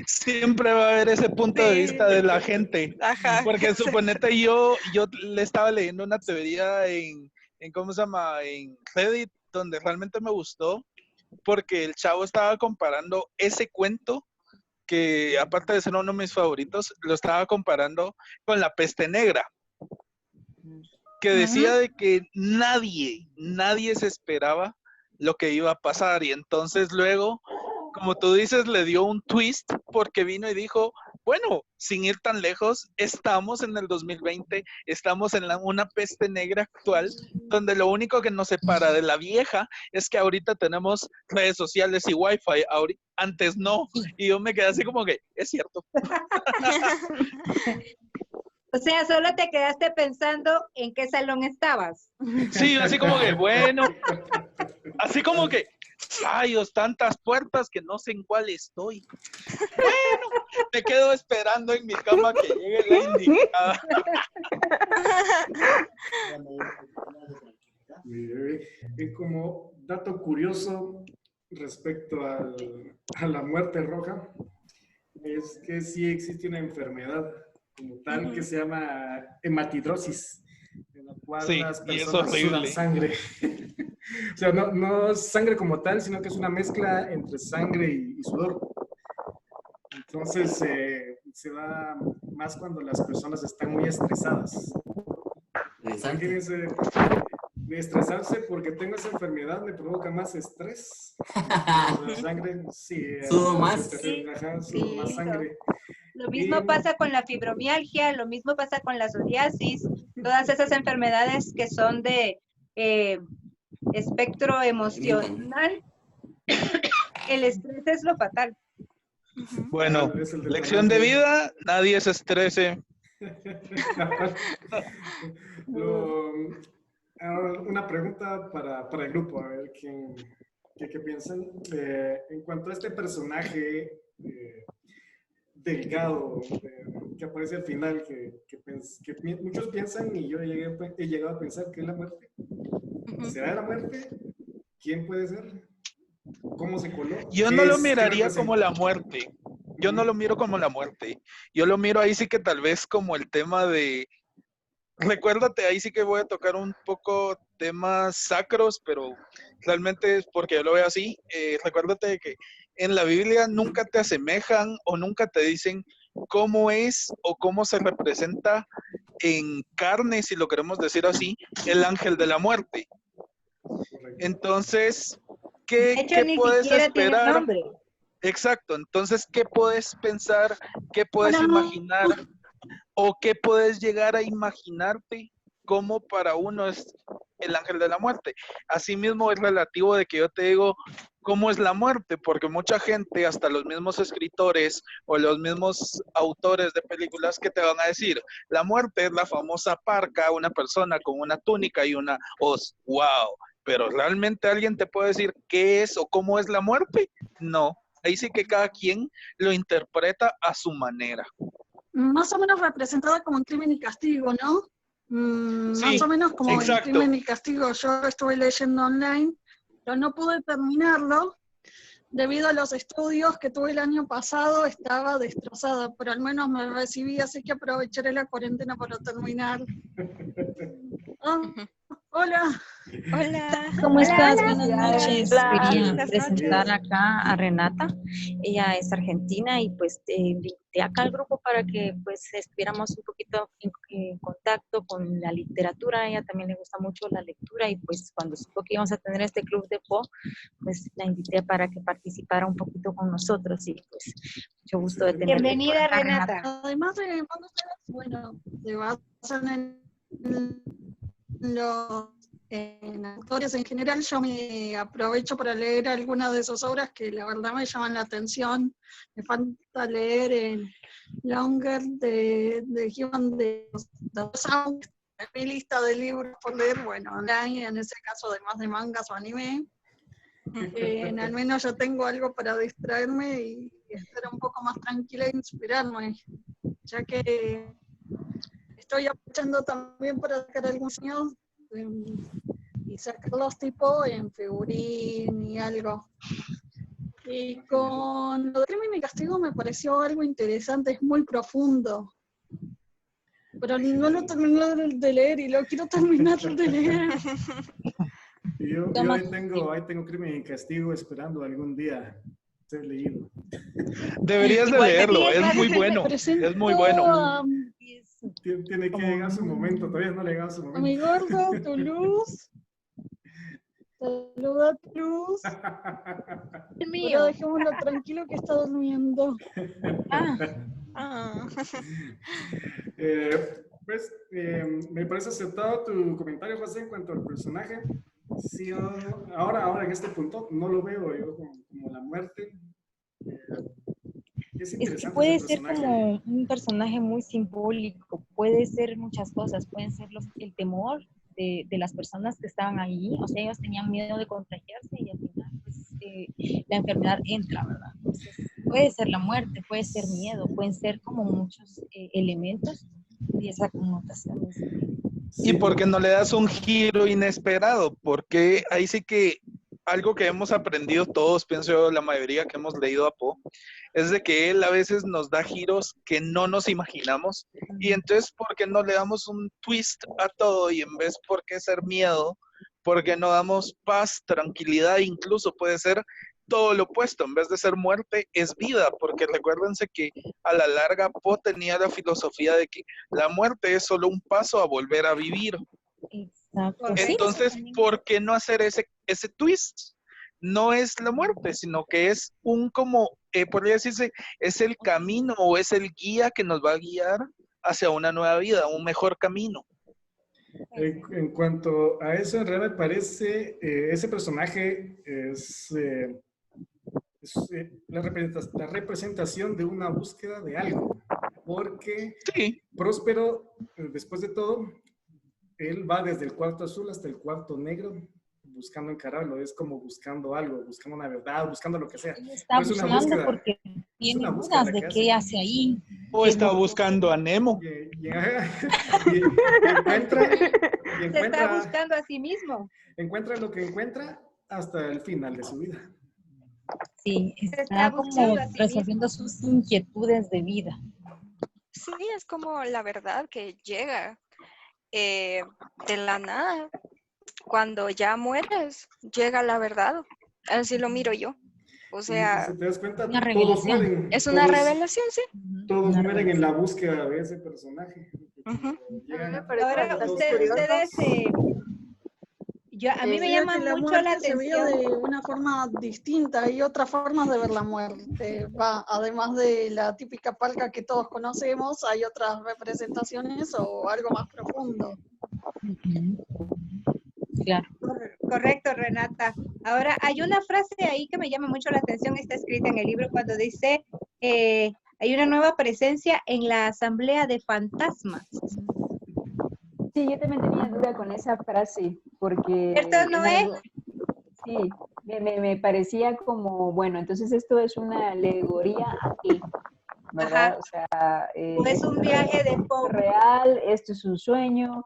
Siempre va a haber ese punto de vista de la gente. Porque suponete yo le estaba leyendo una teoría en ¿cómo se llama? En Reddit, donde realmente me gustó, porque el chavo estaba comparando ese cuento, que aparte de ser uno de mis favoritos, lo estaba comparando con La Peste Negra, que decía de que nadie se esperaba lo que iba a pasar, y entonces luego, como tú dices, le dio un twist porque vino y dijo, bueno, sin ir tan lejos, estamos en el 2020, estamos en una peste negra actual, donde lo único que nos separa de la vieja es que ahorita tenemos redes sociales y wifi, antes no, y yo me quedé así como que, es cierto. o sea, solo te quedaste pensando en qué salón estabas. Sí, así como que, bueno, así como que, rayos, tantas puertas que no sé en cuál estoy. Bueno, me quedo esperando en mi cama que llegue la indicada. Como dato curioso respecto a la muerte roja, es que sí existe una enfermedad como tal que se llama hematidrosis, en la cual Sí, las y es personas sudan horrible. sangre. O sea, no es sangre como tal, sino que es una mezcla entre sangre y sudor. Entonces, se da más cuando las personas están muy estresadas. Imagínense, de estresarse porque tengo esa enfermedad me provoca más estrés. La sangre, sí. Sudo más. Ajá, sudo más sangre. Lo mismo pasa con la fibromialgia, lo mismo pasa con la psoriasis, todas esas enfermedades que son de espectro emocional, el estrés es lo fatal. Bueno, lección de vida, nadie se estrese. Una pregunta para el grupo, a ver qué piensan. En cuanto a este personaje delgado que aparece al final, que muchos piensan, y yo he llegado a pensar que es la muerte. ¿Será la muerte? ¿Quién puede ser? ¿Cómo se coló? Yo no lo miraría como la muerte. Yo no lo miro como la muerte. Yo lo miro ahí sí que tal vez como el tema de... Recuérdate, ahí sí que voy a tocar un poco temas sacros, pero realmente es porque yo lo veo así. Recuérdate de que en la Biblia nunca te asemejan o nunca te dicen cómo es o cómo se representa en carne, si lo queremos decir así, el ángel de la muerte. Entonces, ¿qué puedes esperar? Exacto, entonces, ¿qué puedes pensar? ¿Qué puedes imaginar? ¿O qué puedes llegar a imaginarte como para uno es el ángel de la muerte? Asimismo, es relativo de que yo te digo, ¿cómo es la muerte? Porque mucha gente, hasta los mismos escritores o los mismos autores de películas que te van a decir, la muerte es la famosa parca, una persona con una túnica y una hoz. ¡Wow! Pero ¿realmente alguien te puede decir qué es o cómo es la muerte? No. Ahí sí que cada quien lo interpreta a su manera. Más o menos representada como en Crimen y Castigo, ¿no? Sí, más o menos como exacto. en Crimen y Castigo. Yo estuve leyendo online, pero no pude terminarlo. Debido a los estudios que tuve el año pasado, estaba destrozada, pero al menos me recibí, así que aprovecharé la cuarentena para terminar. Hola. Hola. ¿Cómo estás? Hola. Buenas noches. Hola. Quería Buenas presentar noches. acá a Renata. Ella es argentina y pues te invité acá al grupo para que pues estuviéramos un poquito en contacto con la literatura. A ella también le gusta mucho la lectura y pues cuando supo que íbamos a tener este club de Po, pues la invité para que participara un poquito con nosotros y pues mucho gusto de tenerla. Bienvenida, Renata. Además de, bueno, se basan en los autores en general. Yo me aprovecho para leer algunas de sus obras que la verdad me llaman la atención. Me falta leer el Longer de Human de Sound, mi lista de libros por leer, bueno, online, en ese caso además de mangas o anime. Al menos yo tengo algo para distraerme y estar un poco más tranquila e inspirarme, ya que estoy aprovechando también para sacar algunos sueños y sacarlos tipo en figurín y algo. Y con lo de Crimen y Castigo me pareció algo interesante, es muy profundo. Pero no lo terminé de leer y lo quiero terminar de leer. Yo ahí tengo Crimen y Castigo esperando algún día ser leído. Deberías de leerlo, es muy bueno. Es muy bueno. Tiene que llegar su momento, todavía no ha llegado su momento. A mi gordo, tu luz. Saluda a tu luz. El mío. Pero dejémoslo tranquilo que está durmiendo. Me parece aceptado tu comentario, José, en cuanto al personaje. Sí, ahora en este punto no lo veo yo como la muerte. Es que puede ser como un personaje muy simbólico, puede ser muchas cosas, pueden ser el temor de las personas que estaban ahí, o sea, ellos tenían miedo de contagiarse y al final pues, la enfermedad entra, ¿verdad? Entonces, puede ser la muerte, puede ser miedo, pueden ser como muchos elementos y esa connotación. ¿Y por qué no le das un giro inesperado? Porque ahí sí que algo que hemos aprendido todos, pienso yo, la mayoría que hemos leído a Poe, es de que él a veces nos da giros que no nos imaginamos. Y entonces, ¿por qué no le damos un twist a todo? Y en vez, ¿por qué ser miedo? ¿Por qué no damos paz, tranquilidad? Incluso puede ser todo lo opuesto. En vez de ser muerte, es vida. Porque recuérdense que a la larga Poe tenía la filosofía de que la muerte es solo un paso a volver a vivir. Exacto. Entonces, ¿por qué no hacer ese twist? No es la muerte, sino que es podría decirse, es el camino o es el guía que nos va a guiar hacia una nueva vida, un mejor camino. En cuanto a eso, en realidad me parece, ese personaje es, la representación de una búsqueda de algo. Porque Próspero, después de todo, él va desde el cuarto azul hasta el cuarto negro buscando encararlo. Es como buscando algo, buscando una verdad, buscando lo que sea. Él está No es una buscando búsqueda, porque es tiene una búsqueda dudas la de que qué hace. hace ahí. O está buscando a Nemo. Y encuentra, Se está buscando a sí mismo. encuentra lo que encuentra hasta el final de su vida. Sí, está está buscando como a sí resolviendo sus inquietudes de vida. Sí, es como la verdad que llega de la nada. Cuando ya mueres, llega la verdad. Así lo miro yo. O Y sea, si te das cuenta, Una todos revelación. mueren. es una revelación, sí. Todos Una mueren en revelación. la búsqueda de ese personaje. Llegan a Ahora, ustedes, a mí me Decía llama que la mucho la muerte se veía atención. de una forma distinta. Hay otras formas de ver la muerte. Además de la típica palca que todos conocemos, hay otras representaciones o algo más profundo. Claro. Correcto, Renata. Ahora, hay una frase ahí que me llama mucho la atención, está escrita en el libro cuando dice, hay una nueva presencia en la asamblea de fantasmas. Sí, yo también tenía duda con esa frase, porque ¿Cierto, Noé? sí, me parecía como, bueno, entonces esto es una alegoría aquí, ¿verdad? Ajá. O sea, O es un viaje de esto es real, esto es un sueño,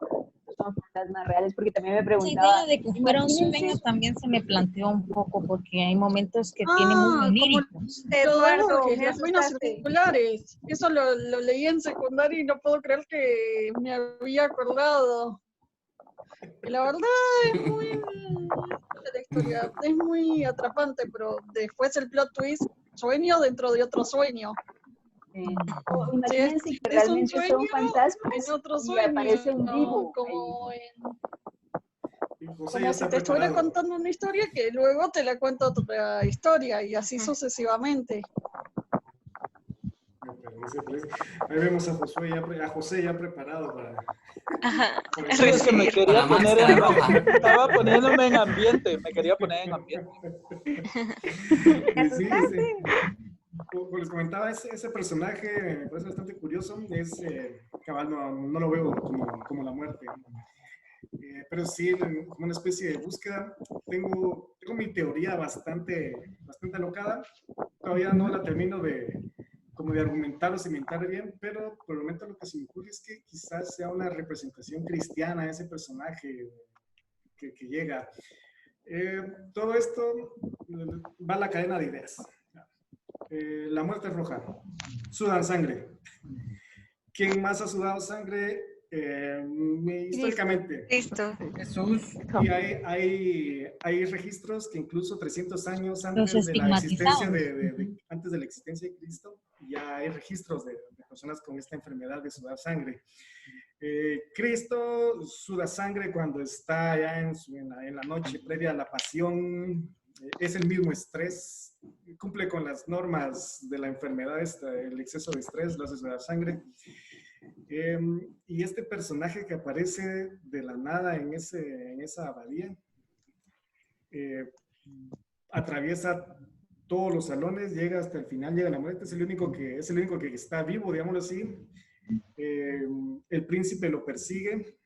son fantasmas reales, porque también me Esa preguntaba, idea de que fuera un imagínense, sueño también se me planteó un poco porque hay momentos que tiene muy Como oníricos. Eduardo, Borges, me las ruinas asustaste. circulares. Eso lo leí en secundaria y no puedo creer que me había acordado. Y la verdad es muy la historia, es muy atrapante, pero después el plot twist, sueño dentro de otro sueño. o Si imagínense que es un realmente sueño, son fantasmas en otro y sueño, aparece un vivo como ahí. José ya como si está te estuviera preparado. contando una historia que luego te la cuenta otra historia y así sucesivamente. Me parece. Ahí vemos a José ya preparado para... Sí, es que me quería Para poner máscara roja. estaba poniéndome en ambiente, me quería poner en ambiente. Sí, como les comentaba, ese personaje me parece bastante curioso. Es cabal, no lo veo como la muerte. Pero sí, como una especie de búsqueda. Tengo mi teoría bastante alocada. Todavía no la termino de argumentar o cimentar bien, pero por el momento lo que se me ocurre es que quizás sea una representación cristiana de ese personaje que llega. Todo esto va a la cadena de ideas. La muerte roja. Sudan sangre. ¿Quién más ha sudado sangre históricamente? Cristo. Jesús. Y hay registros que incluso 300 años Los antes de la existencia estigmatizados. antes de la existencia de Cristo, ya hay registros de personas con esta enfermedad de sudar sangre. Cristo suda sangre cuando está ya en la noche previa a la pasión. Es el mismo estrés, cumple con las normas de la enfermedad, el exceso de estrés lo hace sudar sangre. Y este personaje que aparece de la nada en esa abadía, atraviesa todos los salones, llega hasta el final, llega a la muerte, es el único que está vivo, digámoslo así. El príncipe lo persigue.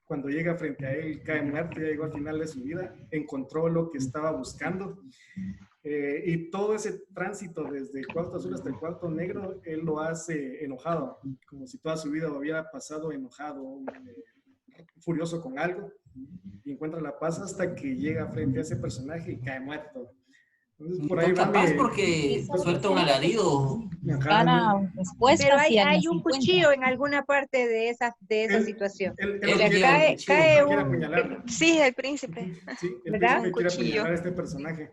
Cuando llega frente a él, cae muerto, ya llegó al final de su vida, encontró lo que estaba buscando. Y todo ese tránsito desde el cuarto azul hasta el cuarto negro, él lo hace enojado, como si toda su vida lo hubiera pasado enojado, furioso con algo, y encuentra la paz hasta que llega frente a ese personaje y cae muerto. Entonces, por ahí va Capaz porque suelta un alarido. Para respuestas Pero y hay las un encuentra. cuchillo en alguna parte de esa situación. Él O sea, quiere el cuchillo, cae quiere un... apuñalar. Sí, el príncipe. Sí, el ¿verdad? príncipe quiere Cuchillo. apuñalar a este personaje.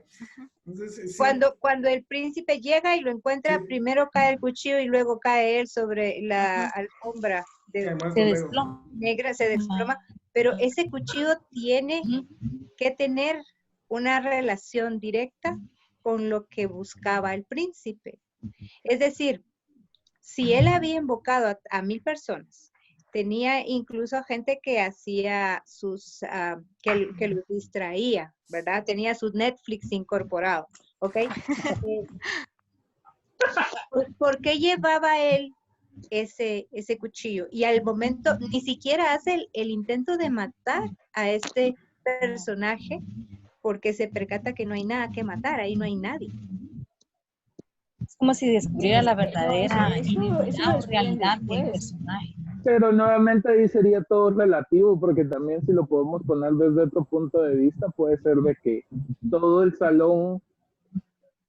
Entonces, sí, Cuando el príncipe llega y lo encuentra, primero cae el cuchillo y luego cae él sobre la alfombra cae muerto Se luego. desploma. negra, se desploma. Pero ese cuchillo tiene que tener una relación directa con lo que buscaba el príncipe. Es decir, si él había invocado a 1000 personas, tenía incluso gente que hacía sus, que los distraía, ¿verdad? Tenía su Netflix incorporado, ¿ok? ¿Por qué llevaba él ese cuchillo? Y al momento ni siquiera hace el intento de matar a este personaje porque se percata que no hay nada que matar, ahí no hay nadie. Es como si descubriera la verdadera eso identidad o descubren realidad del después. personaje. Pero nuevamente ahí sería todo relativo, porque también si lo podemos poner desde otro punto de vista, puede ser de que todo el salón,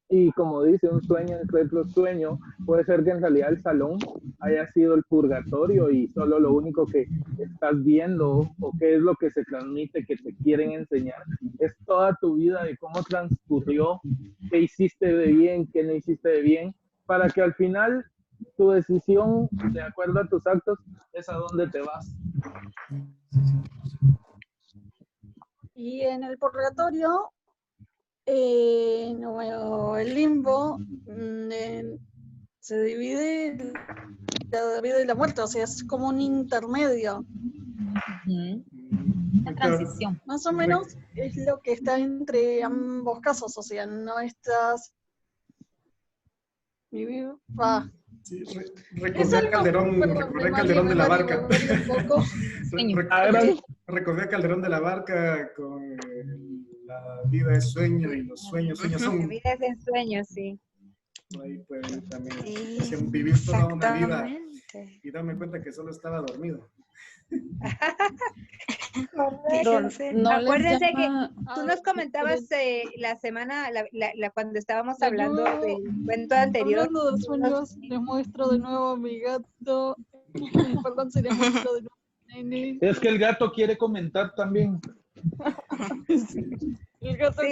y como dice, un sueño entre otro sueño, puede ser que en realidad el salón haya sido el purgatorio y solo lo único que estás viendo o qué es lo que se transmite, que te quieren enseñar, es toda tu vida de cómo transcurrió, qué hiciste de bien, qué no hiciste de bien, para que al final tu decisión, de acuerdo a tus actos, es a dónde te vas. Y en el purgatorio, no, el limbo se divide la vida y la muerte, o sea, es como un intermedio. Una transición. Más o menos es lo que está entre ambos casos, o sea, no estás vivido. Sí, recordé a Calderón de la Barca. Recordé a Calderón de la Barca con la vida es sueño y los sueños son. La vida es en sueños, sí. Ahí pueden también Sí, vivir toda una vida exactamente. y darme cuenta que solo estaba dormido. Acuérdense que tú nos comentabas la semana, cuando estábamos hablando del cuento anterior. Hablando de sueños, les muestro de nuevo a mi gato. Perdón si les muestro de nuevo a Nene. Es que el gato quiere comentar también. El gato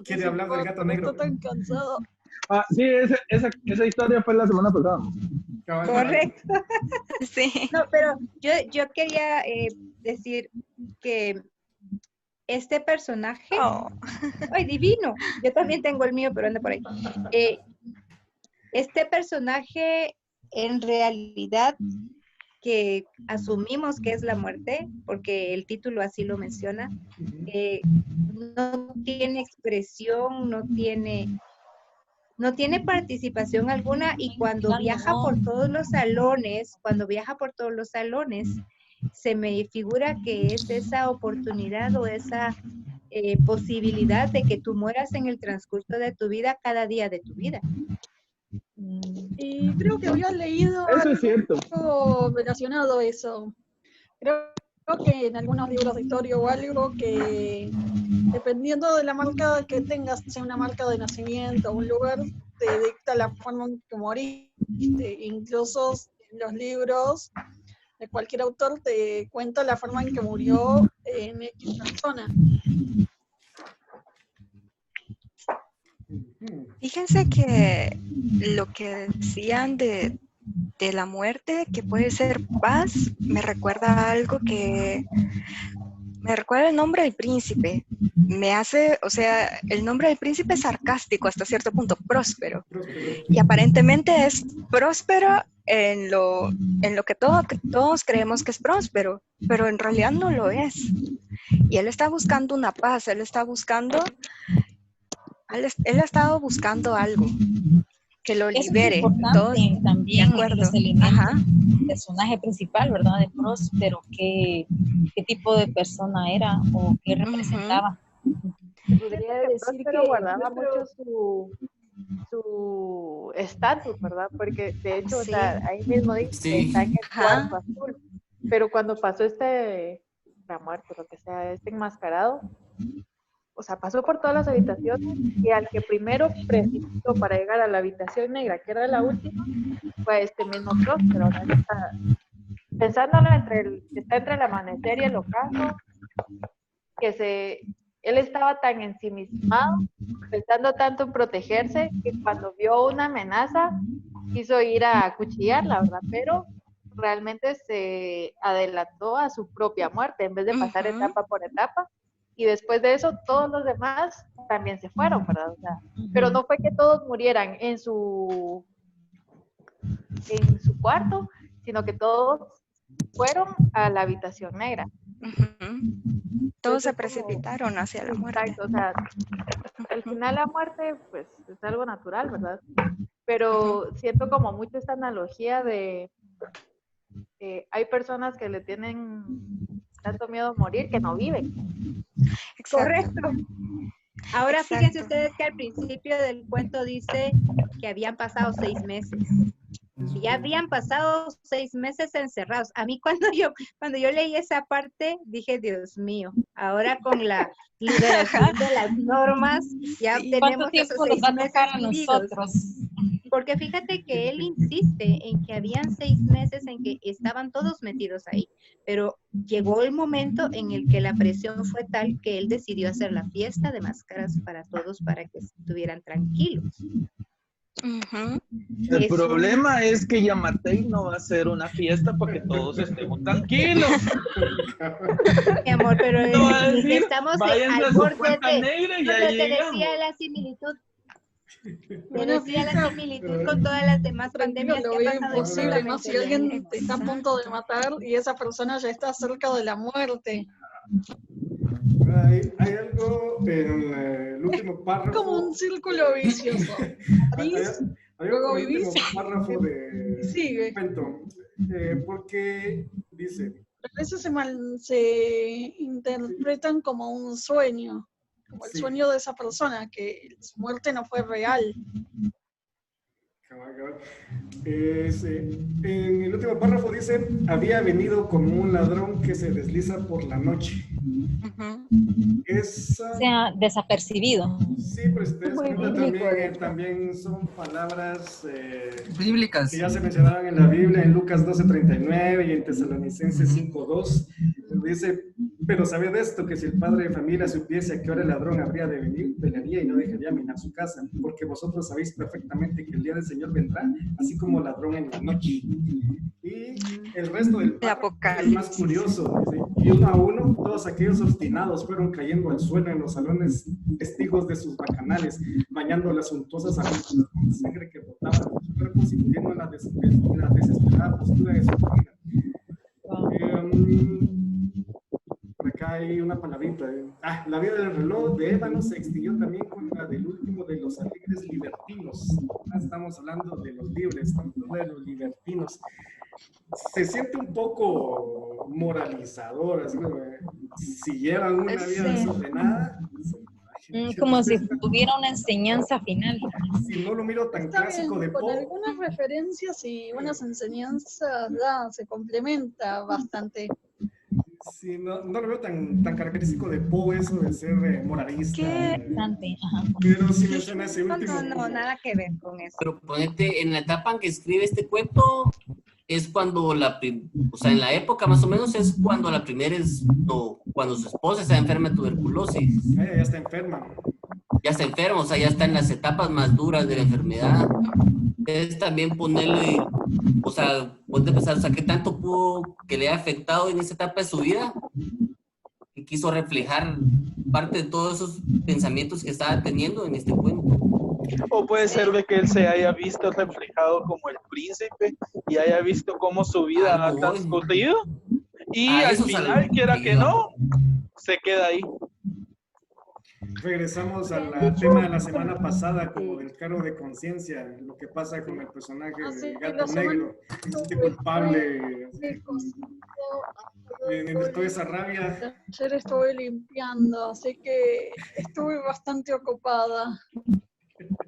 quiere hablar del gato negro. Está tan cansado. Ah, sí, esa historia fue la semana pasada. Correcto. Sí. No, pero yo quería decir que este personaje, ¡ay, divino! Yo también tengo el mío, pero anda por ahí. Este personaje, en realidad, que asumimos que es la muerte, porque el título así lo menciona, no tiene expresión, no tiene participación alguna, y cuando viaja por todos los salones, se me figura que es esa oportunidad o esa posibilidad de que tú mueras en el transcurso de tu vida, cada día de tu vida. Y creo que había leído Eso es cierto. algo relacionado a eso. Creo que en algunos libros de historia o algo que, dependiendo de la marca que tengas, sea una marca de nacimiento o un lugar, te dicta la forma en que moriste. Incluso en los libros de cualquier autor te cuenta la forma en que murió en X persona. Fíjense que lo que decían de la muerte, que puede ser paz, me recuerda a algo que me recuerda el nombre del príncipe. Me hace, o sea, el nombre del príncipe es sarcástico hasta cierto punto, próspero. Y aparentemente es próspero en lo que todos creemos que es próspero, pero en realidad no lo es. Y él está buscando una paz, él ha estado buscando algo que lo libere. Importante también los elementos del personaje principal, ¿verdad? De Próspero, qué tipo de persona era o qué representaba. Podría decir que guardaba mucho su estatus, ¿verdad? Porque de hecho, o sea, ahí mismo dice, está en el cuarto azul. Pero cuando pasó la muerte, lo que sea, enmascarado, o sea, pasó por todas las habitaciones y al que primero precipitó para llegar a la habitación negra, que era la última, fue este mismo Próspero. Pensándolo está entre el amanecer y el ocaso, que él estaba tan ensimismado, pensando tanto en protegerse, que cuando vio una amenaza quiso ir a acuchillarla, ¿verdad? Pero realmente se adelantó a su propia muerte en vez de pasar etapa por etapa. Y después de eso, todos los demás también se fueron, ¿verdad? O sea, pero no fue que todos murieran en su cuarto, sino que todos fueron a la habitación negra. Todos se Entonces, como- precipitaron hacia la muerte. Exacto, o sea, al final la muerte pues es algo natural, ¿verdad? Pero siento como mucho esta analogía de hay personas que le tienen tanto miedo a morir que no viven. Correcto. Ahora Exacto. fíjense ustedes que al principio del cuento dice que habían pasado 6 meses. Y ya habían pasado 6 meses encerrados. A mí cuando yo leí esa parte dije, Dios mío, ahora con la liberación de las normas ya ¿Y tenemos cuánto tiempo esos nos 6 va a meses tocar a vividos. nosotros? Porque fíjate que él insiste en que habían 6 meses en que estaban todos metidos ahí, pero llegó el momento en el que la presión fue tal que él decidió hacer la fiesta de máscaras para todos para que estuvieran tranquilos. El Es problema es que Yamatei no va a hacer una fiesta para que todos estemos tranquilos. Mi amor, pero No va a decir, estamos váyanse a al su borde cuenta de... negra y Pero ya te llegamos. decía la similitud. Te Bueno, decía la fija, similitud con todas las demás tranquilo, pandemias lo que veo han pasado imposible, ¿no? Si solamente alguien en- te está a punto de matar y esa persona ya está cerca de la muerte. Hay algo en el último párrafo. Como un círculo vicioso. París, Hay luego un último vivís párrafo de sigue. cuento, porque dice, A veces se interpretan como un sueño, como el Sí. sueño de esa persona, que su muerte no fue real. En el último párrafo dice, había venido como un ladrón que se desliza por la noche. Esa, O sea, desapercibido. sí, pero si te das Muy cuenta, bíblico, de hecho. también son palabras Bíblicas. que ya se mencionaban en la Biblia, en Lucas 12:39 y en Tesalonicenses 5:2. Dice, pero sabed esto, que si el padre de familia supiese a qué hora el ladrón habría de venir, velaría y no dejaría minar su casa, porque vosotros sabéis perfectamente que el día del Señor vendrá, así como ladrón en la noche. Y el resto del párrafo es más curioso. Dice, y uno a uno, todos aquellos obstinados fueron cayendo al suelo en los salones testigos de sus bacanales, bañando las suntuosas agujas con sangre que brotaba de sus cuerpos y muriendo en la desesperada postura de su vida. Por acá hay una palabrita. La vida del reloj de ébano se extinguió también con la del último de los alegres libertinos. Estamos hablando de los libres, estamos hablando de los libertinos. Se siente un poco moralizador, así como, si llevan una vida Sí. desordenada, Como si tuviera una enseñanza final. si no lo miro tan Está clásico bien, de con Poe, algunas referencias y unas enseñanzas se complementa bastante. sí, no lo veo tan característico de Poe eso de ser moralista. Pero sí menciona ese último. No, nada que ver con eso. Pero ponete, en la etapa en que escribe este cuento, es cuando o sea, en la época más o menos es cuando la primera cuando su esposa está enferma de tuberculosis. Ya está enferma. Ya está enferma, o sea, ya está en las etapas más duras de la enfermedad. Es también ponerle, o sea, ponte a pensar, o sea, qué tanto pudo que le haya afectado en esa etapa de su vida, y quiso reflejar parte de todos esos pensamientos que estaba teniendo en este cuento. O puede ser de que él se haya visto reflejado como el príncipe y haya visto cómo su vida ha transcurrido y al eso es final, algo quiera que que iba. no, se queda ahí. Regresamos al tema de la semana pasada, como del cargo de conciencia, lo que pasa con el personaje del gato negro, se siente culpable, en toda esa rabia. Ayer estuve limpiando, así que estuve bastante ocupada.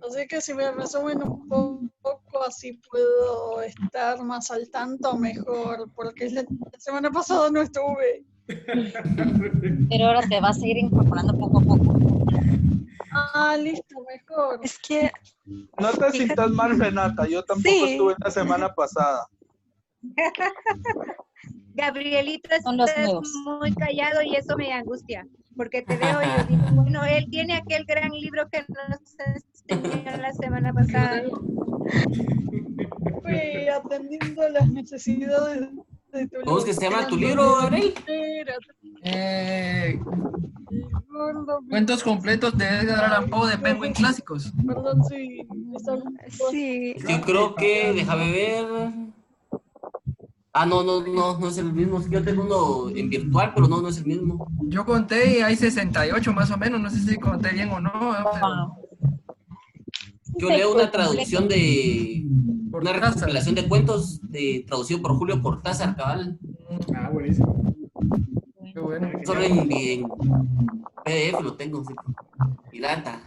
Así que si me resumen un poco, así puedo estar más al tanto, mejor, porque la semana pasada no estuve. Pero ahora te vas a ir incorporando poco a poco. Listo, mejor. Es que... No te sientas mal, Renata, yo tampoco Sí. estuve la semana pasada. Gabrielito, Son los estás nuevos. muy callado y eso me angustia, porque te veo y yo digo, bueno, él tiene aquel gran libro que nos enseñó la semana pasada. Fui atendiendo las necesidades de tu ¿Cómo es que se llama tu libro, Gabriel? Cuentos completos de Edgar Allan Poe de Penguin Clásicos. Perdón si Sí. Sí, creo que, déjame ver. No es el mismo. Yo tengo uno en virtual, pero no es el mismo. Yo conté y hay 68 más o menos, no sé si conté bien o no, pero... Yo leo una traducción de... Una recopilación de cuentos traducido por Julio Cortázar, cabal. Ah, buenísimo. Qué bueno. Solo en PDF lo tengo, sí. Pirata.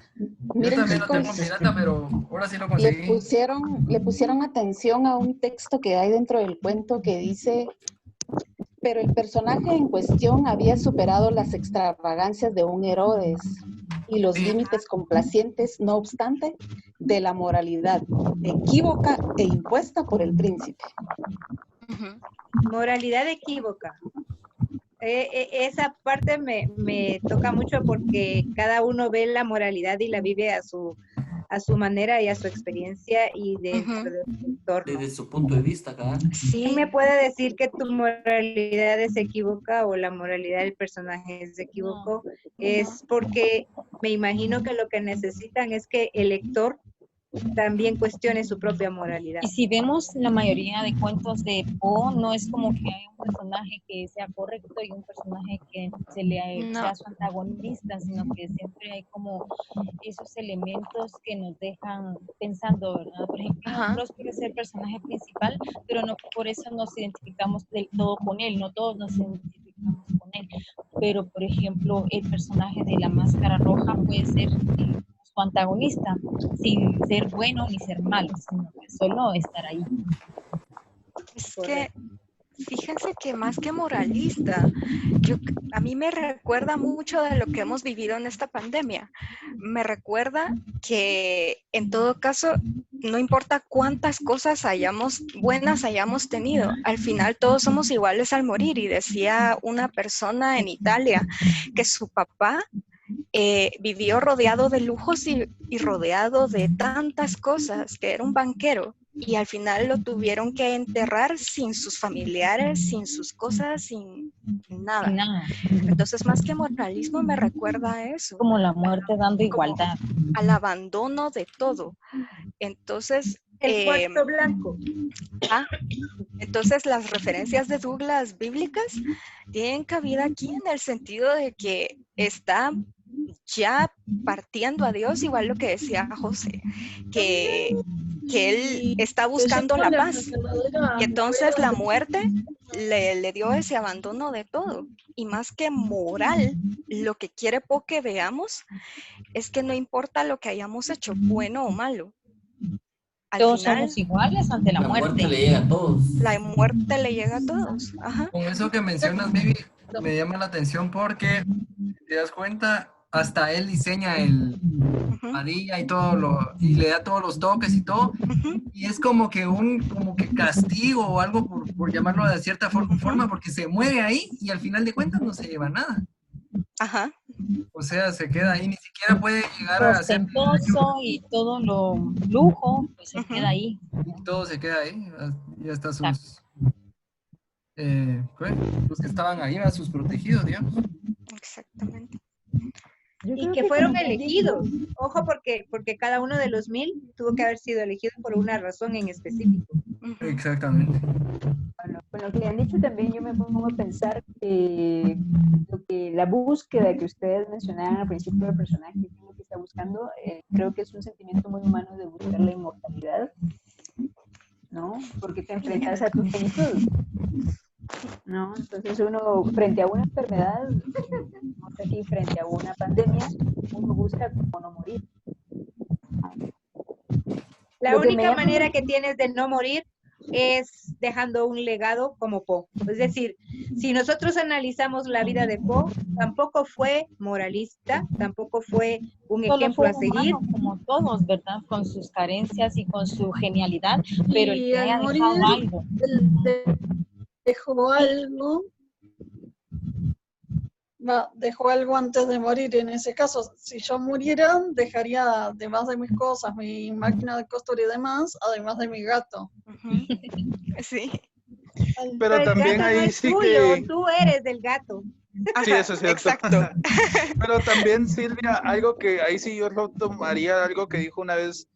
Yo también lo tengo pirata, pero ahora sí lo conseguí. Le pusieron atención a un texto que hay dentro del cuento que dice: pero el personaje en cuestión había superado las extravagancias de un Herodes y los límites complacientes, no obstante, de la moralidad equívoca e impuesta por el príncipe. Moralidad equívoca. Esa parte me toca mucho porque cada uno ve la moralidad y la vive a su manera y a su experiencia y dentro de su entorno. Desde su punto de vista, cabal. ¿Quién me puede decir que tu moralidad es equívoca o la moralidad del personaje es equívoco? Es porque me imagino que lo que necesitan es que el lector también cuestione su propia moralidad. Y si vemos la mayoría de cuentos de Poe, no es como que hay un personaje que sea correcto y un personaje que sea su antagonista, sino que siempre hay como esos elementos que nos dejan pensando, ¿verdad? Por ejemplo, Próspero es el personaje principal, pero no por eso nos identificamos del todo con él, no todos nos identificamos con él. Pero, por ejemplo, el personaje de la Máscara Roja puede ser su antagonista, sin ser bueno ni ser malo, sino que solo estar ahí. Es que, fíjense que más que moralista, a mí me recuerda mucho de lo que hemos vivido en esta pandemia. Me recuerda que, en todo caso, no importa cuántas cosas buenas hayamos tenido, al final todos somos iguales al morir. Y decía una persona en Italia que su papá vivió rodeado de lujos y rodeado de tantas cosas, que era un banquero, y al final lo tuvieron que enterrar sin sus familiares, sin sus cosas, sin nada. Entonces, más que moralismo, me recuerda a eso. Como la muerte dando igualdad. Al abandono de todo. Entonces, el cuarto blanco. Entonces, las referencias de Douglas bíblicas tienen cabida aquí en el sentido de que está ya partiendo a Dios, igual lo que decía José, que él está buscando la paz, y entonces la muerte le dio ese abandono de todo. Y más que moral, lo que quiere Poe que veamos es que no importa lo que hayamos hecho, bueno o malo, todos somos iguales ante la muerte. La muerte le llega a todos. La muerte le llega a todos. Ajá. Con eso que mencionas, Vivi, me llama la atención porque, te das cuenta, hasta él diseña el varilla y y le da todos los toques y todo, y es como que castigo o algo por llamarlo de cierta forma, porque se muere ahí y al final de cuentas no se lleva nada. Ajá. O sea, se queda ahí, ni siquiera puede llegar a ser y todo lo lujo, pues se queda ahí. Todo se queda ahí, y hasta sus los que estaban ahí, sus protegidos, digamos. Exactamente. Y que fueron elegidos. Ojo, porque cada uno de los 1000 tuvo que haber sido elegido por una razón en específico. Exactamente. Bueno, con lo que le han dicho también yo me pongo a pensar que la búsqueda que ustedes mencionaban al principio del personaje, que es lo que está buscando, creo que es un sentimiento muy humano de buscar la inmortalidad, ¿no? Porque te enfrentas a tu finitud, ¿no? Entonces uno, frente a una enfermedad, aquí frente a una pandemia, uno busca cómo no morir. La única manera que tienes de no morir es dejando un legado como Poe. Es decir, si nosotros analizamos la vida de Poe, tampoco fue moralista, tampoco fue un ejemplo a seguir. Como todos, ¿verdad? Con sus carencias y con su genialidad, pero el que haya dejado algo. Dejó algo antes de morir. En ese caso, si yo muriera, dejaría, además de mis cosas, mi máquina de costura y demás, además de mi gato. Sí. Pero también el gato ahí no es sí tuyo, que... tú eres del gato. Sí, eso es cierto. Exacto. Pero también, Silvia, algo que ahí sí yo lo tomaría, algo que dijo una vez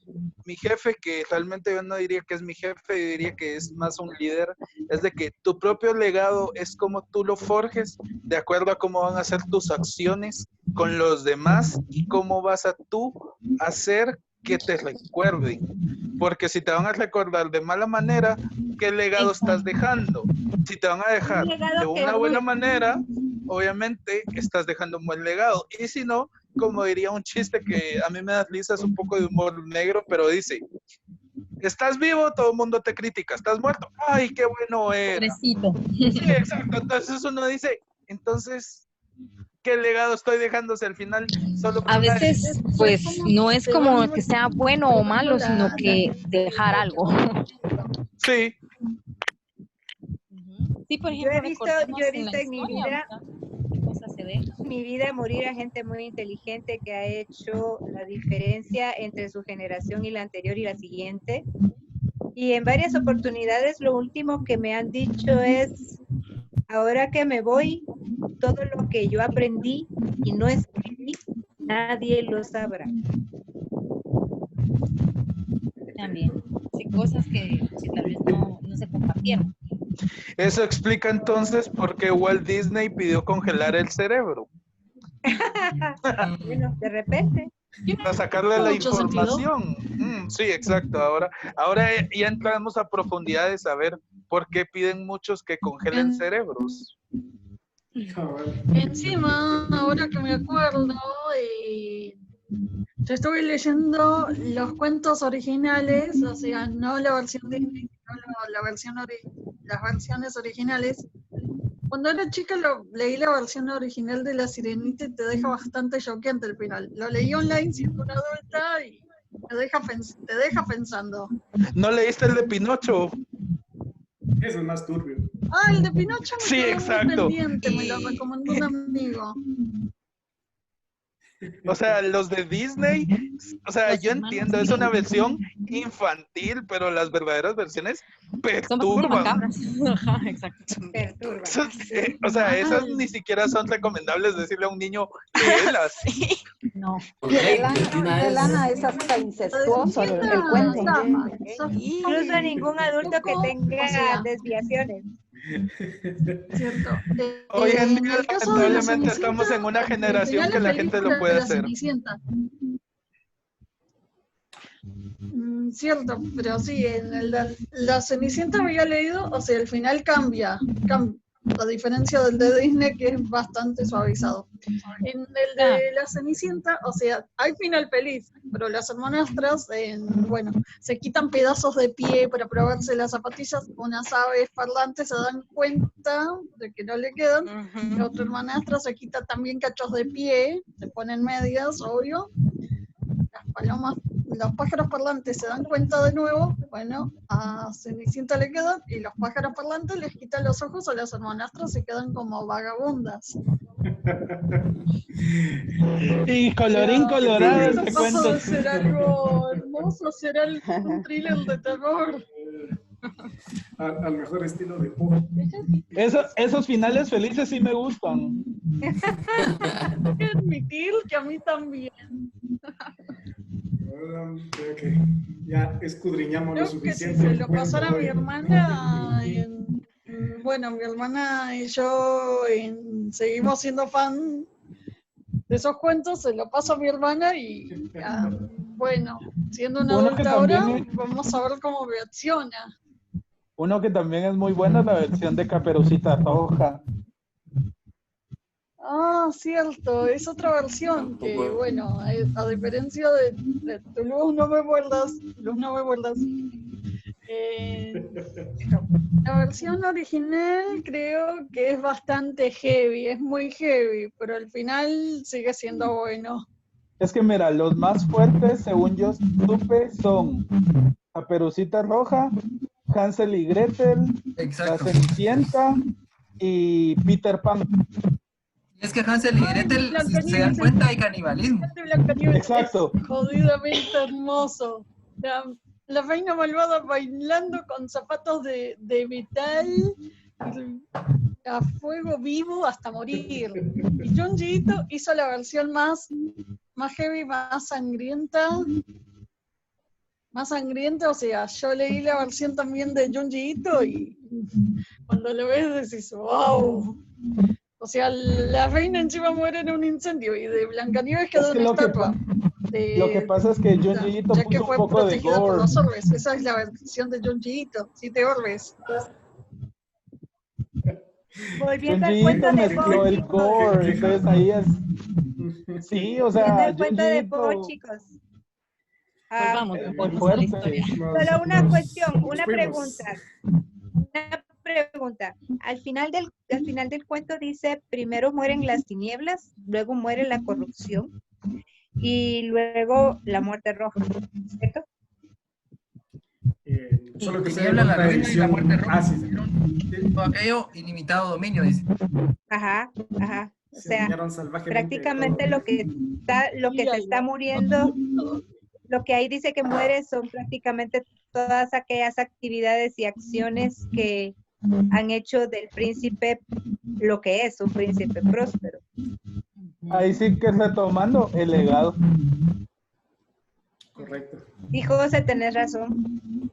mi jefe, que realmente yo no diría que es mi jefe, yo diría que es más un líder, es de que tu propio legado es como tú lo forjes, de acuerdo a cómo van a ser tus acciones con los demás y cómo vas a tú hacer que te recuerden. Porque si te van a recordar de mala manera, ¿qué legado estás dejando? Si te van a dejar de una buena manera, obviamente estás dejando un buen legado. Y si no, como diría un chiste que a mí me da risa, es un poco de humor negro, pero dice, estás vivo, todo el mundo te critica, estás muerto, ay, qué bueno era. Pobrecito. Sí, exacto, entonces uno dice, entonces, ¿qué legado estoy dejándose al final? Solo A veces, pues, no es como que sea bueno o malo, sino que dejar algo. Sí. Sí, por Yo ejemplo, he visto en mi vida, morir a gente muy inteligente que ha hecho la diferencia entre su generación y la anterior y la siguiente. Y en varias oportunidades lo último que me han dicho es, ahora que me voy, todo lo que yo aprendí y no escribí, nadie lo sabrá. También, sí, cosas que tal vez no se compartieron. Eso explica entonces por qué Walt Disney pidió congelar el cerebro. Bueno, de repente. Para sacarle la Mucho información. Sí, exacto. Ahora ya entramos a profundidad de saber por qué piden muchos que congelen cerebros. Encima, ahora que me acuerdo, yo estuve leyendo los cuentos originales, o sea, no la versión Disney, sino las versiones originales. Cuando era chica leí la versión original de La Sirenita y te deja bastante choqueante el final. Lo leí online siendo una adulta y te deja pensando. ¿No leíste el de Pinocho? Eso es más turbio. Ah, el de Pinocho me Sí, quedó muy exacto. pendiente, me lo recomendó un amigo. O sea, los de Disney, o sea, yo entiendo, es una versión infantil, pero las verdaderas versiones perturban. Ajá, exacto. O sea, esas ni siquiera son recomendables decirle a un niño, léelas. No. Y de lana es hasta incestuoso el cuento. Incluso ningún adulto que tenga desviaciones. Cierto. Hoy en día, En el caso de la lamentablemente, estamos en una generación que la gente lo puede hacer. Cierto, pero sí, en la Cenicienta había leído, o sea, el final cambia, a diferencia del de Disney, que es bastante suavizado. En el de la Cenicienta, o sea, hay final feliz, pero las hermanastras, bueno, se quitan pedazos de pie para probarse las zapatillas, unas aves parlantes se dan cuenta de que no le quedan, la otra hermanastra se quita también cachos de pie, se ponen medias, obvio, los pájaros parlantes se dan cuenta de nuevo, bueno, a Cenicienta le quedan, y los pájaros parlantes les quitan los ojos a las hermanastras, se quedan como vagabundas. Y colorín colorado Eso este pasó cuento. de ser algo hermoso, será un thriller de terror. Al mejor estilo de Poe. Esos finales felices sí me gustan. Tengo que admitir que a mí también. Creo que ya escudriñamos lo Creo que si suficiente. se el lo cuento pasara a mi hoy. hermana, bueno, mi hermana y yo seguimos siendo fan de esos cuentos, se lo paso a mi hermana y bueno, siendo una Uno que adulta ahora, también vamos a ver cómo reacciona. Uno que también es muy bueno es la versión de Caperucita Roja. Ah, cierto, es otra versión que, bueno, a diferencia de tu luz no me muerdas, la versión original creo que es bastante heavy, es muy heavy, pero al final sigue siendo bueno. Es que mira, los más fuertes, según yo supe, son Caperucita Roja, Hansel y Gretel, La Cenicienta y Peter Pan. Es que Hansel y Gretel, si se dan cuenta, hay canibalismo. Exacto. Es jodidamente hermoso. La reina malvada bailando con zapatos de metal. a fuego vivo hasta morir. Y Junji Ito hizo la versión más heavy, más sangrienta. Más sangrienta, o sea, yo leí la versión también de Junji Ito y cuando lo ves decís, wow. O sea, la reina encima muere en un incendio y de Blancanieves quedó que una lo que estatua. Lo que pasa es que Junji Ito Ya que puso un fue poco de protegida por gore. los orbes. Esa es la versión de Junji Ito, 7 orbes. Volviendo al Junji cuento Ito de mezcló Poe, el chicos. gore, entonces ahí es... Sí, o Volviendo sea, al cuento Junji de Poe, Ito chicos. Volvamos, es volvamos muy a la fuerte. historia. Solo una cuestión, nos una fuimos. pregunta. Al final del cuento dice, primero mueren las tinieblas, luego muere la corrupción y luego la muerte roja, ¿cierto? Solo que sea Tiniebla, en la otra ruina y la edición. muerte roja. Ah, sí. Todo aquello, ilimitado dominio, dice. Ajá. O Se sea, adueñaron salvajemente de prácticamente todo. lo que se está muriendo, lo que ahí dice que muere son prácticamente todas aquellas actividades y acciones que han hecho del príncipe lo que es un príncipe próspero. Ahí sí que está tomando el legado. Correcto. Y José, tenés razón.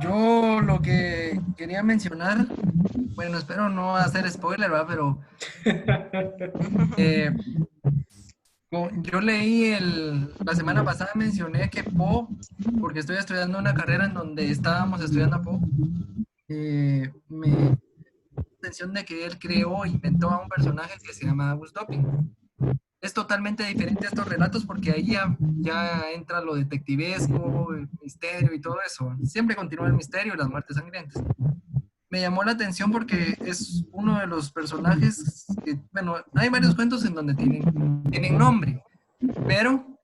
Yo lo que quería mencionar, bueno, espero no hacer spoiler, ¿verdad? Pero yo leí la semana pasada mencioné que Poe, porque estoy estudiando una carrera en donde estábamos estudiando a Poe, me dio la atención de que él inventó a un personaje que se llama August Doping. Es totalmente diferente a estos relatos porque ahí ya entra lo detectivesco, el misterio y todo eso. Siempre continúa el misterio y las muertes sangrientas. Me llamó la atención porque es uno de los personajes que, bueno, hay varios cuentos en donde tienen nombre, pero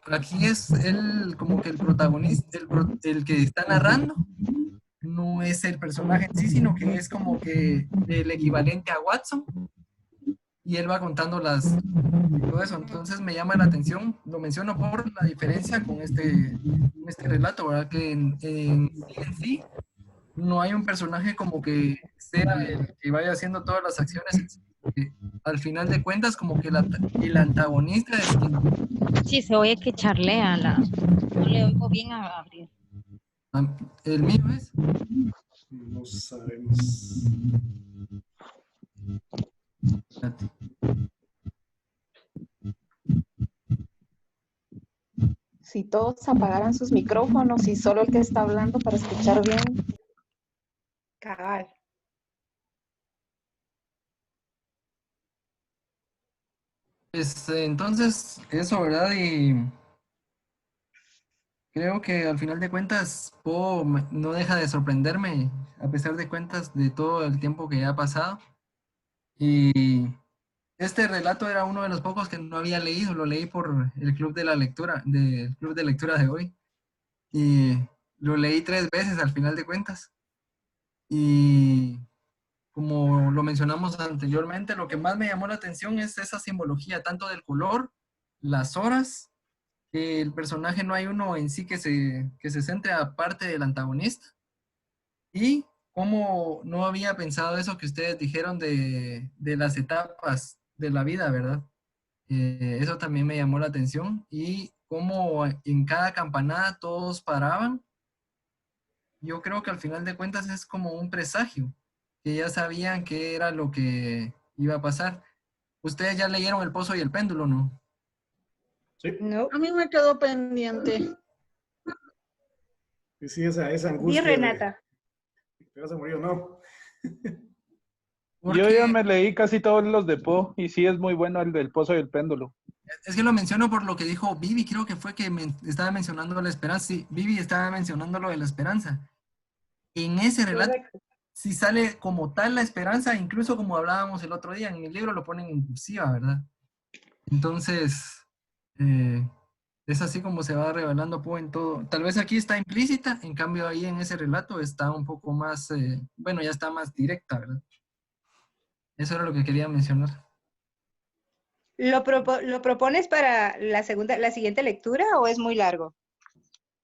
aquí es él como que el protagonista, el que está narrando, no es el personaje en sí, sino que es como que el equivalente a Watson, y él va contando todo eso. Entonces me llama la atención, lo menciono por la diferencia con este relato, ¿verdad? Que en sí no hay un personaje como que sea el que vaya haciendo todas las acciones. Al final de cuentas, como que el antagonista es quien... Sí, se oye que charlea, no le oigo bien a Gabriel. ¿El mío es? No sabemos. Si todos apagaran sus micrófonos y solo el que está hablando para escuchar bien. Cabal. Pues entonces, eso, ¿verdad? Y creo que al final de cuentas, Poe no deja de sorprenderme, a pesar de cuentas de todo el tiempo que ya ha pasado. Y este relato era uno de los pocos que no había leído, lo leí por el club de lectura de hoy. Y lo leí 3 veces al final de cuentas. Y como lo mencionamos anteriormente, lo que más me llamó la atención es esa simbología, tanto del color, las horas, que el personaje no hay uno en sí que se centre aparte del antagonista. Y cómo no había pensado eso que ustedes dijeron de las etapas de la vida, ¿verdad? Eso también me llamó la atención. Y cómo en cada campanada todos paraban. Yo creo que al final de cuentas es como un presagio, que ya sabían qué era lo que iba a pasar. ¿Ustedes ya leyeron El Pozo y el Péndulo, no? Sí. No. A mí me quedó pendiente. Sí, esa angustia. Y Renata. ¿Te vas a morir o no? Yo ya me leí casi todos los de Poe y sí es muy bueno el del Pozo y el Péndulo. Es que lo menciono por lo que dijo Vivi, creo que fue que estaba mencionando la esperanza. Sí, Vivi estaba mencionando lo de la esperanza. En ese relato, si sale como tal la esperanza, incluso como hablábamos el otro día, en mi libro lo ponen en cursiva, ¿verdad? Entonces, es así como se va revelando Poe en todo. Tal vez aquí está implícita, en cambio ahí en ese relato está un poco más, bueno, ya está más directa, ¿verdad? Eso era lo que quería mencionar. ¿Lo propones para la siguiente lectura o es muy largo?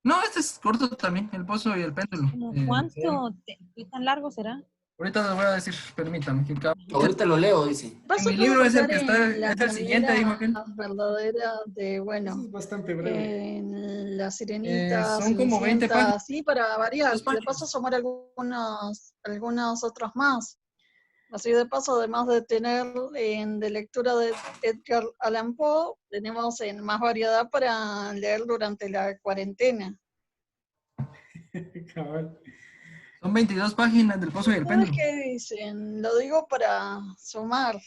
No, este es corto también, El Pozo y el Péndulo. ¿Cuánto? ¿Qué tan largo será? Ahorita les voy a decir, permítame. Ahorita lo leo, dice. En mi libro es el que está, es el siguiente, dijo aquel. Verdadera de, bueno, Es bastante breve. en La Sirenita, son como 20 Cenicienta, páginas. sí, para variar. De paso sumar algunos otros más. Así de paso, además de tener de lectura de Edgar Allan Poe, tenemos más variedad para leer durante la cuarentena. Son 22 páginas del Pozo y el Péndulo. ¿Qué dicen? Lo digo para sumar.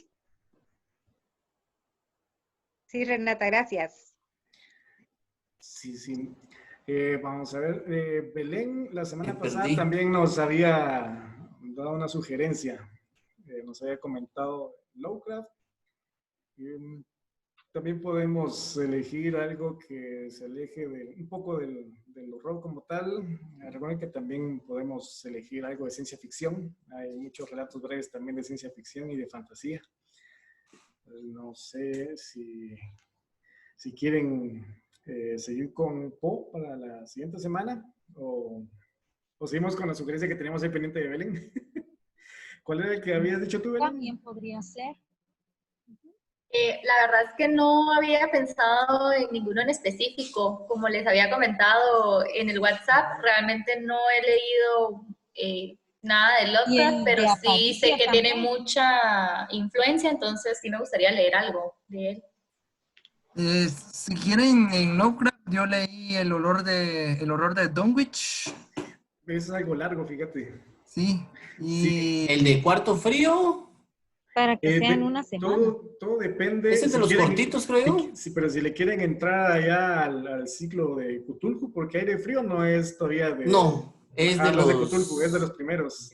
Sí, Renata, gracias. Sí, sí. Vamos a ver, Belén la semana Me pasada perdí. también nos había dado una sugerencia. Nos había comentado Lovecraft. También podemos elegir algo que se aleje un poco del horror como tal. Recuerden que también podemos elegir algo de ciencia ficción. Hay muchos relatos breves también de ciencia ficción y de fantasía. No sé si quieren seguir con Poe para la siguiente semana o seguimos con la sugerencia que teníamos ahí pendiente de Belén. ¿Cuál era el que habías dicho tú, Belén? También podría ser. La verdad es que no había pensado en ninguno en específico. Como les había comentado en el WhatsApp, realmente no he leído nada de Lovecraft, Y pero de sí sé Aparicio que tiene también. mucha influencia, entonces sí me gustaría leer algo de él. Si quieren, en Lovecraft yo leí el horror de Dunwich. Es algo largo, fíjate. Sí. Y el de Cuarto Frío. Para que sean una semana. Todo depende. Ese es de los cortitos, creo yo. Sí, pero si le quieren entrar allá al ciclo de Cthulhu, porque Aire Frío no es todavía de... No, es de no los... es de Cthulhu, es de los primeros.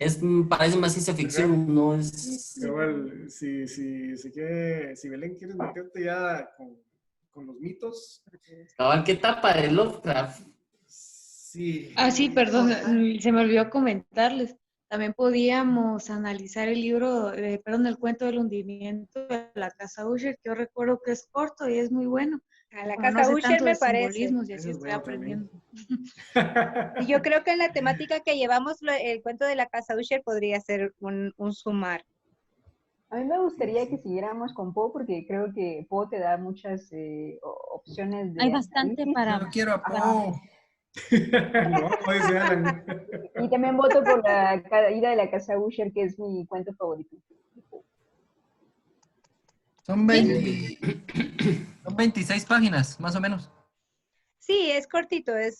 Parece más ciencia ficción, no es... Igual, si Belén quiere meterte ya con los mitos. Cabal, ¿qué etapa de Lovecraft? Sí. Ah, sí, perdón, se me olvidó comentarles. También podíamos analizar el libro, el cuento del hundimiento de la casa Usher, que yo recuerdo que es corto y es muy bueno. A la Como casa sé Usher tanto me de parece. simbolismos y así Eso es estoy bueno aprendiendo. Y yo creo que en la temática que llevamos, el cuento de la casa Usher podría ser un sumar. A mí me gustaría que siguiéramos con Poe porque creo que Poe te da muchas opciones de Hay bastante análisis. para... yo quiero a Poe. No, dice Alan. Y también voto por la caída de la casa Usher, que es mi cuento favorito. Son 26 páginas, más o menos. Sí, es cortito, Bueno,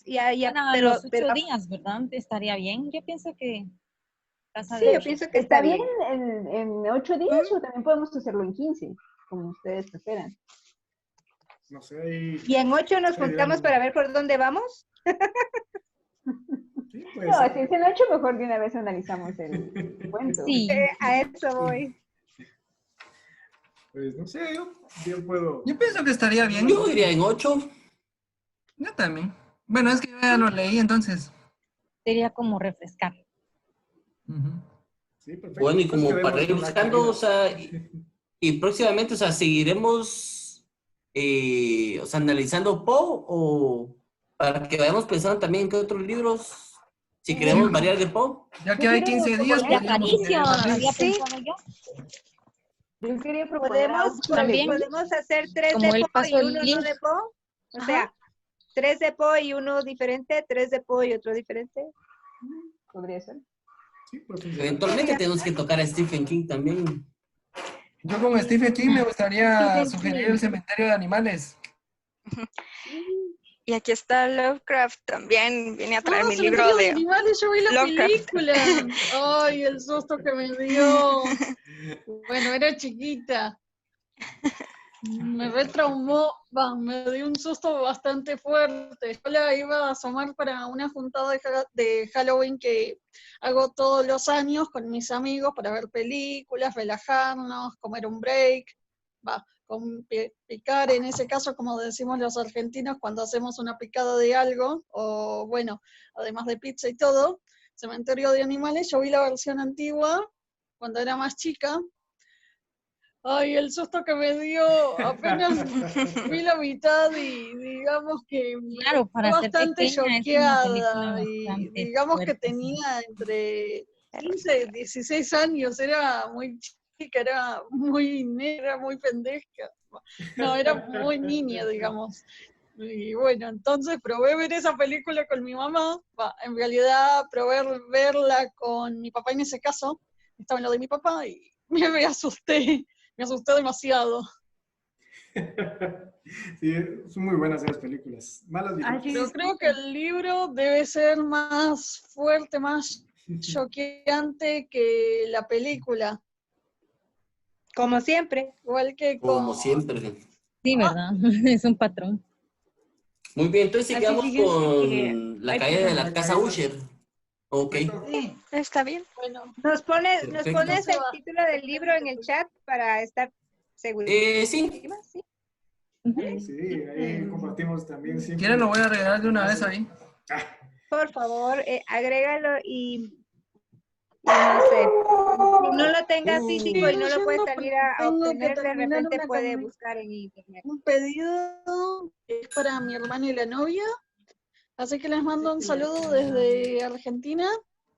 pero, los 8 días, ¿verdad? Estaría bien. Yo pienso que... Sí, yo pienso que ¿Está bien en 8 días o también podemos hacerlo en 15, como ustedes prefieran? No sé, ahí... ¿Y en 8 nos Sí, juntamos ya. para ver por dónde vamos? Sí, pues, No, si es en 8, mejor de una vez analizamos el cuento. Sí. A eso voy. pues no sé, yo puedo... Yo pienso que estaría bien. Yo iría en 8. Yo también. Bueno, es que yo ya lo leí, entonces. Sería como refrescar. Sí, perfecto. Bueno, y Pues como quedemos para ir con la buscando, caída. o sea, y próximamente, o sea, seguiremos, o sea, analizando Poe o para que vayamos pensando también en qué otros libros, si queremos variar de Poe. Ya que hay 15 días, De Aparicio, había Sí. pensado yo. Yo quería proponer Podemos hacer 3 Como de él Poe pasó y el uno link. no de Poe. O sea, 3 de Poe y uno diferente, 3 de Poe y otro diferente. podría ser. Sí, pues, Eventualmente tenemos que tocar a Stephen King también. Yo con Stephen King me gustaría Stephen sugerir King. El cementerio de animales. Y aquí está Lovecraft también. Viene a traer mi libro Cementerio de Animales, yo vi la Lovecraft. película. Ay, el susto que me dio. Bueno, era chiquita. Me retraumó, me dio un susto bastante fuerte. Yo la iba a asomar para una juntada de Halloween que hago todos los años con mis amigos para ver películas, relajarnos, comer un break, picar, en ese caso, como decimos los argentinos, cuando hacemos una picada de algo, o bueno, además de pizza y todo, Cementerio de Animales, yo vi la versión antigua cuando era más chica. Ay, el susto que me dio, apenas vi la mitad y digamos que Claro, para fue ser bastante pequeña es una película choqueada y bastante digamos que fuerte, sí. tenía entre 15, 16 años, era muy chica, era muy negra, muy pendeja. No, era muy niña, digamos. Y bueno, entonces probé ver esa película con mi mamá. En realidad probé verla con mi papá en ese caso. Estaba en lo de mi papá y me asusté demasiado. Sí, son muy buenas esas películas. Malas Yo creo que el libro debe ser más fuerte, más choqueante que la película. Como siempre. Igual que Como siempre. Sí, ¿verdad? Es un patrón. Muy bien, entonces Así sigamos fíjense con que la hay caída de personas- la casa Usher. Ok. Sí. Está bien. Bueno, Nos pones Perfecto. el título del libro en el chat para estar seguros. Sí. ¿Sí? Sí, ahí compartimos también. Si quieren lo voy a agregar de una vez ahí. Por favor, agrégalo y no sé, si no lo tenga físico y no lo puede salir a tengo que obtener, de terminar repente una puede comi- buscar en internet. un pedido que es para mi hermano y la novia. Así que les mando un saludo desde Argentina.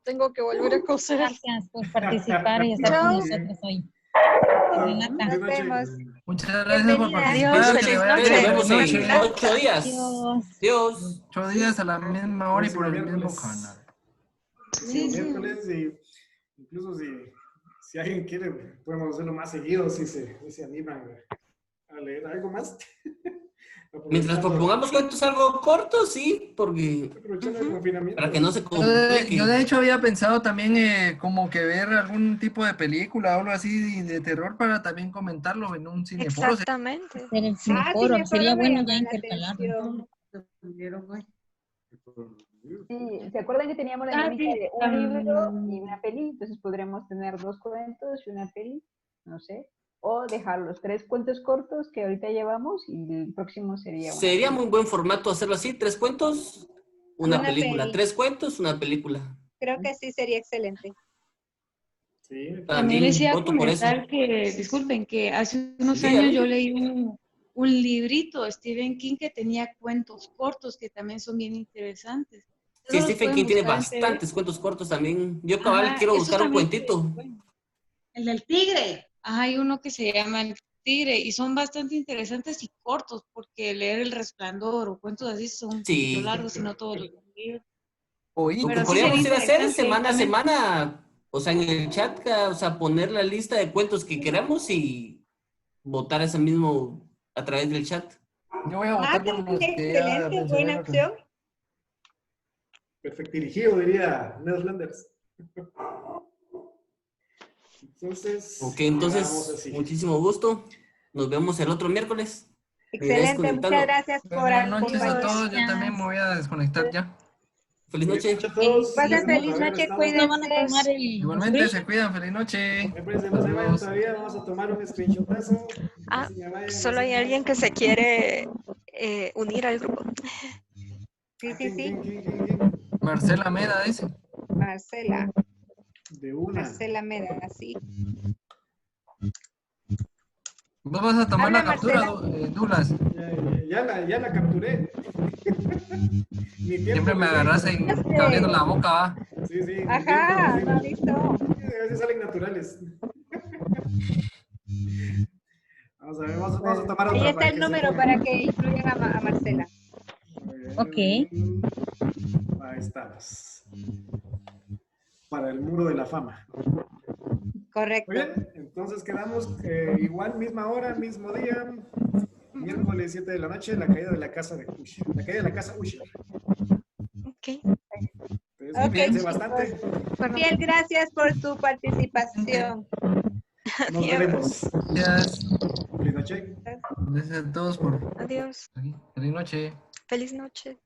Tengo que volver a coser. Gracias por participar y estar Chao. con nosotros hoy. Renata. Nos vemos. Muchas gracias por Bienvenida. participar. Adiós, que le feliz vaya noche. bien. Nos vemos Feliz en noche. 8 días. Dios. Dios. 8 días a la misma hora y por el mismo Miércoles. canal. Sí, miércoles y incluso si alguien quiere, podemos hacerlo más seguido si se animan a leer algo más. Mientras propongamos cuentos algo cortos, sí, porque Aprovechando el confinamiento. para que no se Yo complique. de hecho había pensado también como que ver algún tipo de película o algo así de terror para también comentarlo en un cineforo. Exactamente. En el cineforo, cineforo sería me bueno llama ya la intercalarlo. atención. Sí, ¿se acuerdan que teníamos la Ah, dinámica sí, de un libro y una peli? Entonces podremos tener 2 cuentos y una peli, no sé. O dejar los 3 cuentos cortos que ahorita llevamos y el próximo sería una Sería peli. muy buen formato hacerlo así, 3 cuentos, una Una película. peli. 3 cuentos, una película. Creo que sí sería excelente. Sí, También les iba a voto por eso. comentar que, disculpen, que hace unos Sí, años dígame. yo leí un librito de Stephen King que tenía cuentos cortos que también son bien interesantes. Sí, Esos los Stephen pueden King tiene buscar en TV. bastantes cuentos cortos también. Yo cabal Ajá, quiero esos buscar un también cuentito. bueno. El del tigre. Ajá, hay uno que se llama El Tigre y son bastante interesantes y cortos porque leer El Resplandor o cuentos así son un poquito Sí. largos y no todos los libros. Lo Oí. que Pero sí podríamos sería ir a hacer interesante, semana a también. semana, o sea, en el chat, o sea, poner la lista de cuentos que queramos y votar ese mismo a través del chat. Yo voy a votar por los que ya Excelente, mencioné. buena lo que- opción. perfecto dirigido, diría Ned Flanders. Entonces, Ok, vamos entonces, así. muchísimo gusto. Nos vemos el otro miércoles. Me iré Excelente, desconectando. muchas gracias por Buenas noches a acompañarnos. todos. Yo también me voy a desconectar ya. Feliz Feliz noche. noche a todos. Pasen Gracias por feliz haber noche, estado. ¿No van a tomar cuídense. el Igualmente, screen? se cuidan. Feliz noche. Espérense, no se vayan Adiós. todavía. Vamos a tomar un screenshotazo. Ah, No se me vayan, solo no se hay me alguien vayan. que se quiere unir al grupo. Sí, sí, ¿Quién, sí. quién? Marcela Meda dice. Marcela, De una. Marcela Meda, sí. ¿Vos vas a tomar Habla, la captura, Marcela. Douglas? Ya la capturé. Mi tiempo Siempre me de agarras ley. abriendo la boca, ¿va? Sí, sí. mi Ajá, tiempo no ha de ley. visto. A veces salen naturales. Vamos a ver, vamos a tomar Ahí otra está el que se número ponga. para que incluyan a Marcela. Ok. Ahí estamos. Para el muro de la fama. Correcto. Muy bien, entonces quedamos igual, misma hora, mismo día, miércoles 7 de la noche, la caída de la casa de Usher. La caída de la casa Usher. Ok. Entonces, Ok, cuídense chicos. bastante. Bueno, Fiel, gracias por tu participación. Nos veremos. Gracias. Feliz noche. Gracias a todos por adiós. aquí. Feliz noche. Feliz noche.